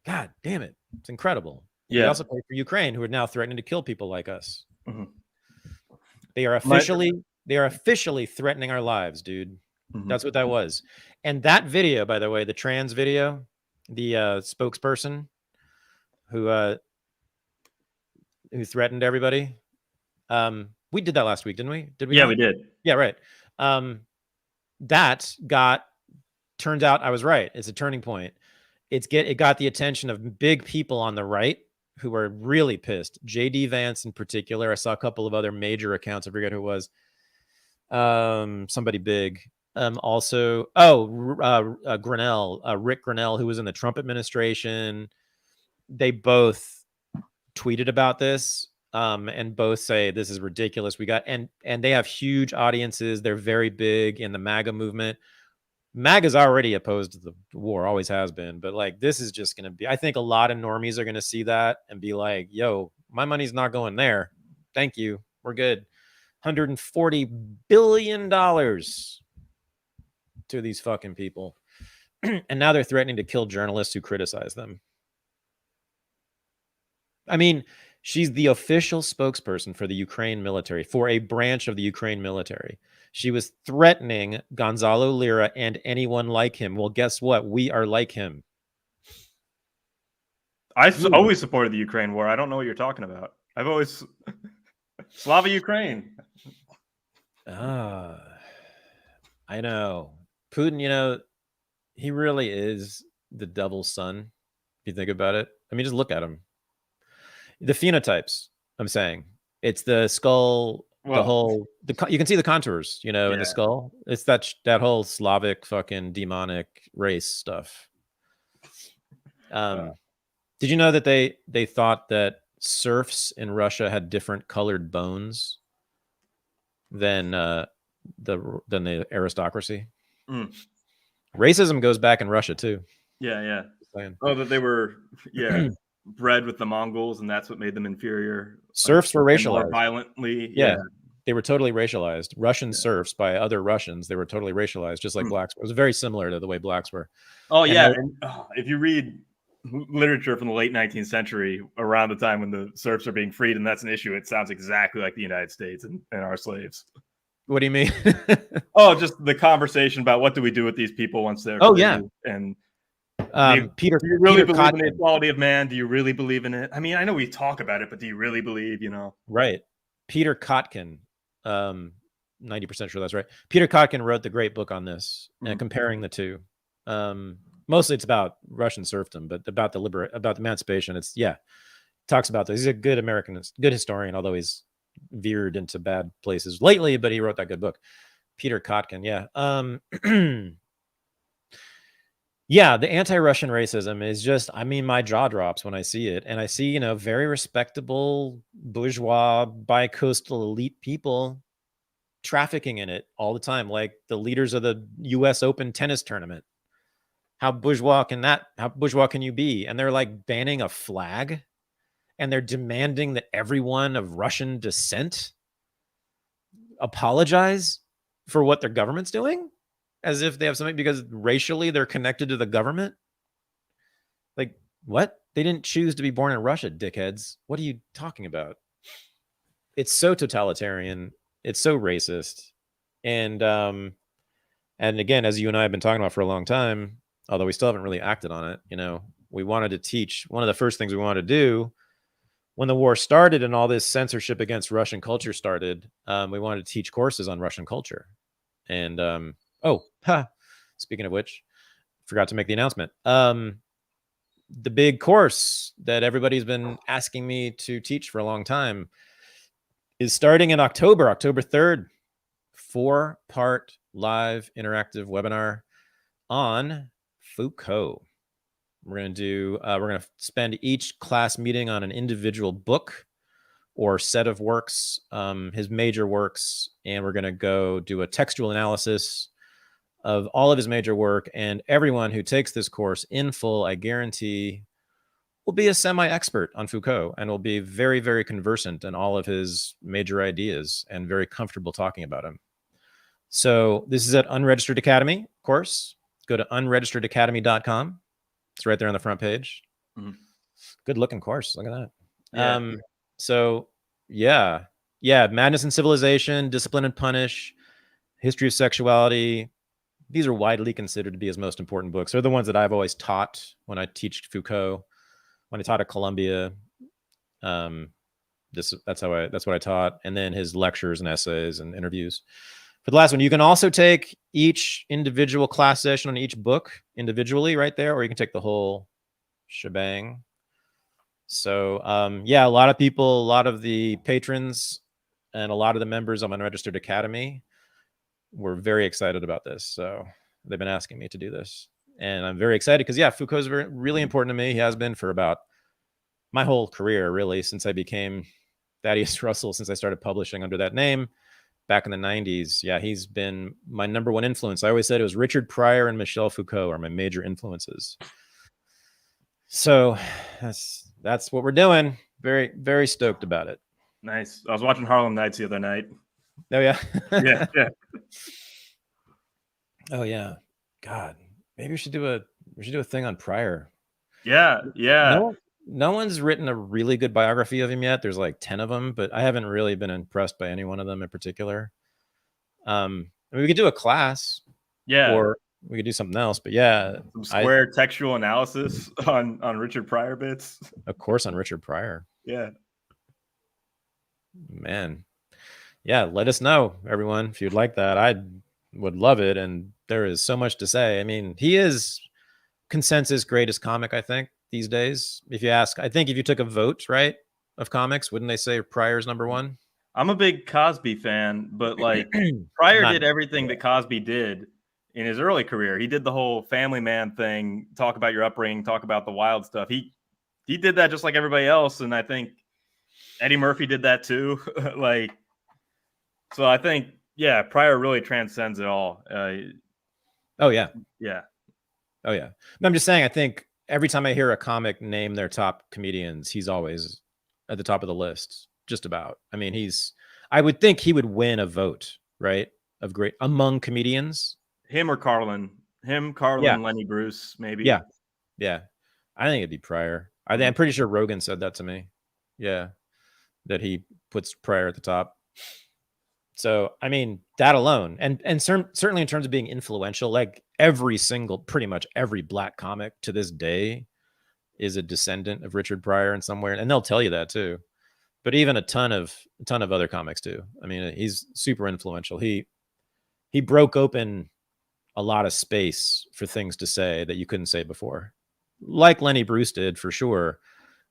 [SPEAKER 1] God damn it. It's incredible. Yeah. We also pay for Ukraine, who are now threatening to kill people like us. Mm-hmm. They are officially threatening our lives, dude. Mm-hmm. That's what that was. And that video, by the way, the trans video, the spokesperson who threatened everybody. We did that last week, didn't we? Did we?
[SPEAKER 2] Yeah, we did.
[SPEAKER 1] Yeah, right. Turns out I was right. It's a turning point. It got the attention of big people on the right who are really pissed. JD Vance in particular. I saw a couple of other major accounts. I forget who it was. Somebody big. Grinnell, Rick Grinnell, who was in the Trump administration. They both tweeted about this. And both say this is ridiculous. And they have huge audiences. They're very big in the MAGA movement. MAGA's already opposed to the war, always has been. But like, this is just going to be, I think a lot of normies are going to see that and be like, yo, my money's not going there. Thank you. We're good. $140 billion to these fucking people. And now they're threatening to kill journalists who criticize them. I mean, she's the official spokesperson for the Ukraine military, for a branch of the Ukraine military. She was threatening Gonzalo Lira and anyone like him. Well, guess what? We are like him.
[SPEAKER 2] I've always supported the Ukraine war. I don't know what you're talking about. I've always... Slava Ukraine.
[SPEAKER 1] I know. Putin, he really is the devil's son, if you think about it. I mean, just look at him. The phenotypes, I'm saying. It's the skull, you can see the contours, in the skull. It's that whole Slavic fucking demonic race stuff. Did you know that they thought that serfs in Russia had different colored bones than the aristocracy? Mm. Racism goes back in Russia too.
[SPEAKER 2] Yeah. Oh, that they were, bred with the Mongols, and that's what made them inferior.
[SPEAKER 1] Serfs were racialized
[SPEAKER 2] more violently.
[SPEAKER 1] Yeah, they were totally racialized. Russian serfs by other Russians, they were totally racialized, just like blacks. It was very similar to the way blacks were.
[SPEAKER 2] Oh, and if you read literature from the late 19th century, around the time when the serfs are being freed, and that's an issue, it sounds exactly like the United States and our slaves.
[SPEAKER 1] What do you mean?
[SPEAKER 2] Just the conversation about what do we do with these people once they're
[SPEAKER 1] free,
[SPEAKER 2] and
[SPEAKER 1] Peter,
[SPEAKER 2] do you really
[SPEAKER 1] Peter
[SPEAKER 2] believe
[SPEAKER 1] Kotkin.
[SPEAKER 2] in the equality of man? Do you really believe in it? I mean, I know we talk about it, but do you really believe,
[SPEAKER 1] Right. Peter Kotkin, 90% sure that's right. Peter Kotkin wrote the great book on this and comparing the two. Mostly it's about Russian serfdom, but about the emancipation. Talks about this. He's a good American, good historian, although he's veered into bad places lately, but he wrote that good book. Peter Kotkin. Yeah. Yeah, the anti-Russian racism is just, I mean, my jaw drops when I see it. And I see, you know, very respectable bourgeois bi-coastal elite people trafficking in it all the time, like the leaders of the US Open tennis tournament. How bourgeois can you be? And they're like banning a flag, and they're demanding that everyone of Russian descent apologize for what their government's doing, as if they have something because racially they're connected to the government. Like, what? They didn't choose to be born in Russia, dickheads. What are you talking about? It's so totalitarian. It's so racist. And again, as you and I have been talking about for a long time, although we still haven't really acted on it, you know, we wanted to teach. One of the first things we wanted to do when the war started and all this censorship against Russian culture started, we wanted to teach courses on Russian culture. And speaking of which, forgot to make the announcement. The big course that everybody's been asking me to teach for a long time is starting in October 3rd, 4-part live interactive webinar on Foucault. We're going to spend each class meeting on an individual book or set of works, his major works, and we're going to go do a textual analysis of all of his major work. And everyone who takes this course in full, I guarantee, will be a semi-expert on Foucault and will be very, very conversant in all of his major ideas and very comfortable talking about him. So this is at Unregistered Academy course. Go to unregisteredacademy.com. It's right there on the front page. Mm-hmm. Good looking course. Look at that. Yeah. So yeah. Madness and Civilization, Discipline and Punish, History of Sexuality. These are widely considered to be his most important books. They're the ones that I've always taught when I teach Foucault. When I taught at Columbia, that's what I taught. And then his lectures and essays and interviews. For the last one, you can also take each individual class session on each book individually right there, or you can take the whole shebang. So a lot of people, a lot of the patrons and a lot of the members of Unregistered Academy were very excited about this. So they've been asking me to do this. And I'm very excited because, Foucault is really important to me. He has been for about my whole career, really, since I became Thaddeus Russell, since I started publishing under that name back in the 90s. Yeah, he's been my number one influence. I always said it was Richard Pryor and Michel Foucault are my major influences. So that's what we're doing. Very, very stoked about it.
[SPEAKER 2] Nice. I was watching Harlem Nights the other night.
[SPEAKER 1] Oh, yeah?
[SPEAKER 2] Yeah.
[SPEAKER 1] Oh, yeah. God. Maybe we should do a thing on Pryor.
[SPEAKER 2] Yeah.
[SPEAKER 1] No one's written a really good biography of him yet. There's like 10 of them, but I haven't really been impressed by any one of them in particular. We could do a class.
[SPEAKER 2] Yeah.
[SPEAKER 1] Or we could do something else, but yeah.
[SPEAKER 2] Some square textual analysis on Richard Pryor bits.
[SPEAKER 1] Of course, on Richard Pryor.
[SPEAKER 2] Yeah.
[SPEAKER 1] Man. Yeah, let us know, everyone, if you'd like that. I would love it, and there is so much to say. I mean, he is consensus greatest comic, I think, these days. If you ask, I think if you took a vote, right, of comics, wouldn't they say Pryor's number one?
[SPEAKER 2] I'm a big Cosby fan, but like Pryor did everything that Cosby did in his early career. He did the whole family man thing, talk about your upbringing, talk about the wild stuff. He did that just like everybody else, and I think Eddie Murphy did that too. So I think, Pryor really transcends it all.
[SPEAKER 1] Oh, yeah.
[SPEAKER 2] Yeah.
[SPEAKER 1] Oh, yeah. I'm just saying, I think every time I hear a comic name their top comedians, he's always at the top of the list, just about. I mean, I would think he would win a vote, right? Of great among comedians.
[SPEAKER 2] Him or Carlin. Lenny Bruce, maybe.
[SPEAKER 1] Yeah. Yeah. I think it'd be Pryor. I'm pretty sure Rogan said that to me. Yeah. That he puts Pryor at the top. So, I mean, that alone, and certainly in terms of being influential, like pretty much every black comic to this day is a descendant of Richard Pryor in somewhere, and they'll tell you that too. But even a ton of other comics too. I mean, he's super influential. He broke open a lot of space for things to say that you couldn't say before, like Lenny Bruce did for sure.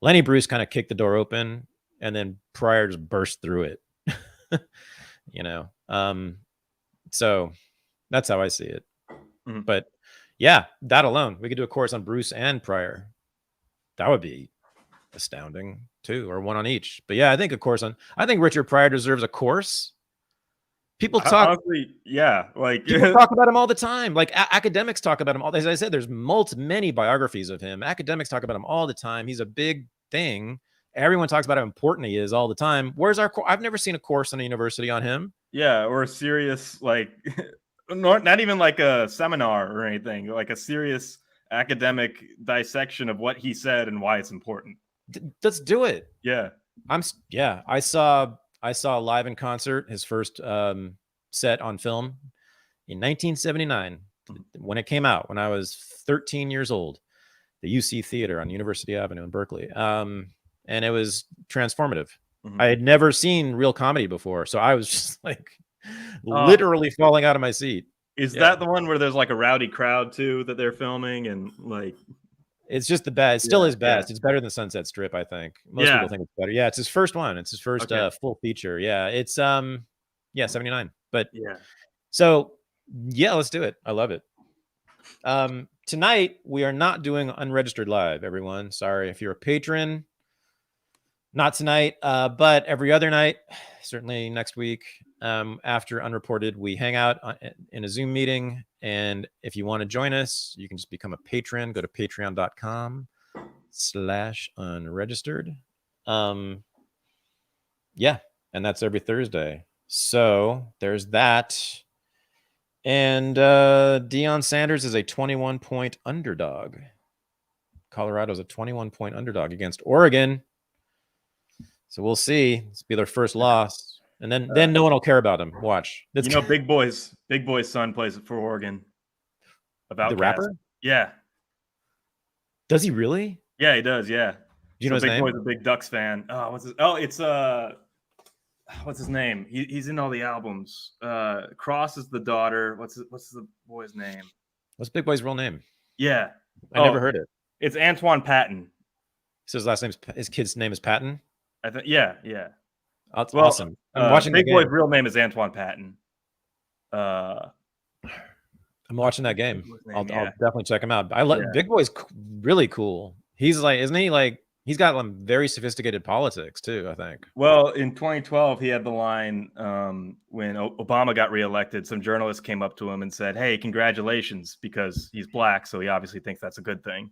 [SPEAKER 1] Lenny Bruce kind of kicked the door open, and then Pryor just burst through it. you know. So that's how I see it.
[SPEAKER 2] Mm-hmm.
[SPEAKER 1] But yeah, that alone, we could do a course on Bruce and Pryor. That would be astounding too, or one on each. But yeah, I think I think Richard Pryor deserves a course. People talk,
[SPEAKER 2] honestly, yeah, like
[SPEAKER 1] people talk about him all the time. Like academics talk about him all. As I said, there's many biographies of him. Academics talk about him all the time. He's a big thing. Everyone talks about how important he is all the time. Where's our? I've never seen a course in a university on him.
[SPEAKER 2] Yeah, or a serious like, not even like a seminar or anything. Like a serious academic dissection of what he said and why it's important.
[SPEAKER 1] Let's do it.
[SPEAKER 2] Yeah,
[SPEAKER 1] I saw live in concert his first set on film in 1979 when it came out, when I was 13 years old, the UC Theater on University Avenue in Berkeley. And it was transformative.
[SPEAKER 2] Mm-hmm.
[SPEAKER 1] I had never seen real comedy before, so I was just like literally falling out of my seat.
[SPEAKER 2] Is that the one where there's like a rowdy crowd too that they're filming, and like
[SPEAKER 1] it's just the best. It still is best. It's better than Sunset Strip, I think. Most people think it's better. Yeah, it's his first one. It's his first full feature. Yeah, it's 79. But so yeah, let's do it. I love it. Tonight we are not doing Unregistered Live, everyone. Sorry if you're a patron. Not tonight, but every other night, certainly next week, after Unreported, we hang out in a Zoom meeting. And if you want to join us, you can just become a patron. Go to patreon.com/unregistered. Yeah, and that's every Thursday. So there's that. And Deion Sanders is a 21-point underdog. Colorado's a 21-point underdog against Oregon. So we'll see. This will be their first loss. And then no one will care about him. Watch.
[SPEAKER 2] Big Boy's son plays for Oregon. About
[SPEAKER 1] the rapper?
[SPEAKER 2] Yeah.
[SPEAKER 1] Does he really?
[SPEAKER 2] Yeah, he does. Yeah.
[SPEAKER 1] Do you know his
[SPEAKER 2] Big
[SPEAKER 1] name?
[SPEAKER 2] Boy's a big Ducks fan. It's what's his name? He's in all the albums. Cross is the daughter. What's the boy's name?
[SPEAKER 1] What's Big Boy's real name?
[SPEAKER 2] Yeah.
[SPEAKER 1] I never heard it.
[SPEAKER 2] It's Antoine Patton.
[SPEAKER 1] So his kid's name is Patton?
[SPEAKER 2] I think. Yeah.
[SPEAKER 1] That's awesome. I'm watching
[SPEAKER 2] Big Boy's real name is Antoine Patton.
[SPEAKER 1] I'm watching that game. I'll definitely check him out. Big Boy's really cool. He's like, isn't he like? He's got very sophisticated politics too, I think.
[SPEAKER 2] Well, in 2012, he had the line when Obama got reelected. Some journalists came up to him and said, "Hey, congratulations," because he's black, so he obviously thinks that's a good thing.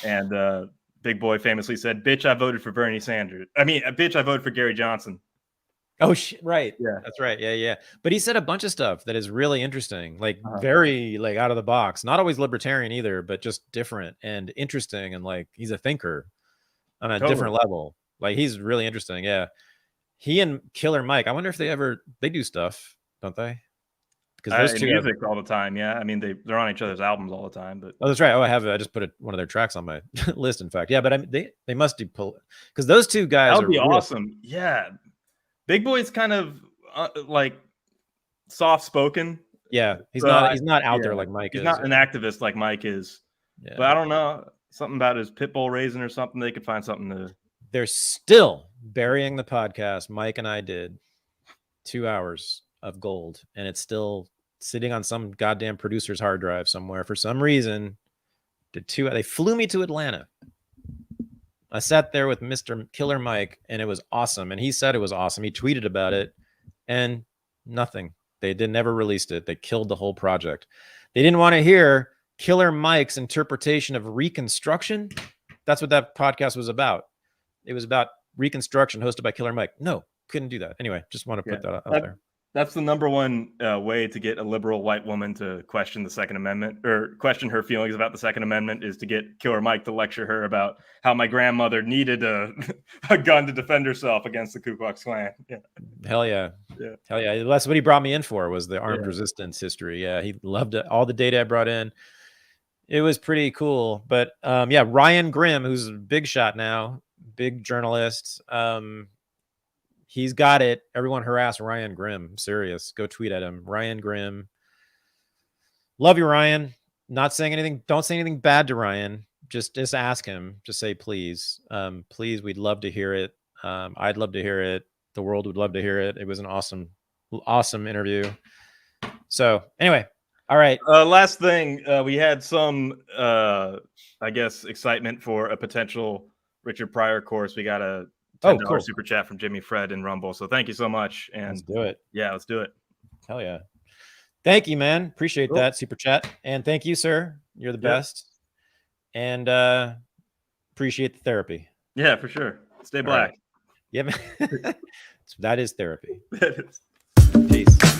[SPEAKER 2] And Big Boy famously said, "Bitch, I voted for Bernie Sanders. Bitch, I voted for Gary Johnson."
[SPEAKER 1] Oh, right.
[SPEAKER 2] Yeah,
[SPEAKER 1] that's right. Yeah. But he said a bunch of stuff that is really interesting, like very like out of the box. Not always libertarian either, but just different and interesting. And like he's a thinker on a different level. Like he's really interesting. Yeah. He and Killer Mike. I wonder if they do stuff, don't they?
[SPEAKER 2] Because those two music all the time. Yeah. I mean, they're on each other's albums all the time. But
[SPEAKER 1] that's right. I just put one of their tracks on my list. In fact, yeah. But they must do because those two guys.
[SPEAKER 2] That would be awesome. Yeah. Big Boy's kind of like soft spoken.
[SPEAKER 1] Yeah, he's not out there like Mike is.
[SPEAKER 2] He's not an activist like Mike is. Yeah. But I don't know, something about his pit bull raising or something. They could find something to.
[SPEAKER 1] They're still burying the podcast. Mike and I did 2 hours of gold, and it's still sitting on some goddamn producer's hard drive somewhere for some reason. They flew me to Atlanta. I sat there with Mr. Killer Mike, and it was awesome. And he said it was awesome. He tweeted about it, and nothing. They never released it. They killed the whole project. They didn't want to hear Killer Mike's interpretation of Reconstruction. That's what that podcast was about. It was about Reconstruction, hosted by Killer Mike. No, couldn't do that. Anyway, just want to put that out there.
[SPEAKER 2] That's the number one way to get a liberal white woman to question the Second Amendment or question her feelings about the Second Amendment is to get Killer Mike to lecture her about how my grandmother needed a gun to defend herself against the Ku Klux Klan. Yeah.
[SPEAKER 1] Hell yeah. Hell yeah. That's what he brought me in for, was the armed resistance history. Yeah, he loved it. All the data I brought in. It was pretty cool. But Ryan Grimm, who's a big shot now, big journalist. He's got it. Everyone harass Ryan Grimm. I'm serious. Go tweet at him. Ryan Grimm. Love you, Ryan. Not saying anything. Don't say anything bad to Ryan. Just ask him. Just say, please. Please, we'd love to hear it. I'd love to hear it. The world would love to hear it. It was an awesome interview. So anyway, all right.
[SPEAKER 2] Last thing, we had some, I guess, excitement for a potential Richard Pryor course. We got a $10 super chat from Jimmy Fred in Rumble. So thank you so much. And
[SPEAKER 1] let's do it.
[SPEAKER 2] Yeah, let's do it.
[SPEAKER 1] Hell yeah. Thank you, man. Appreciate that super chat. And thank you, sir. You're the best. And appreciate the therapy.
[SPEAKER 2] Yeah, for sure. Stay black.
[SPEAKER 1] Right. Yeah. That is therapy.
[SPEAKER 2] That is.
[SPEAKER 1] Peace.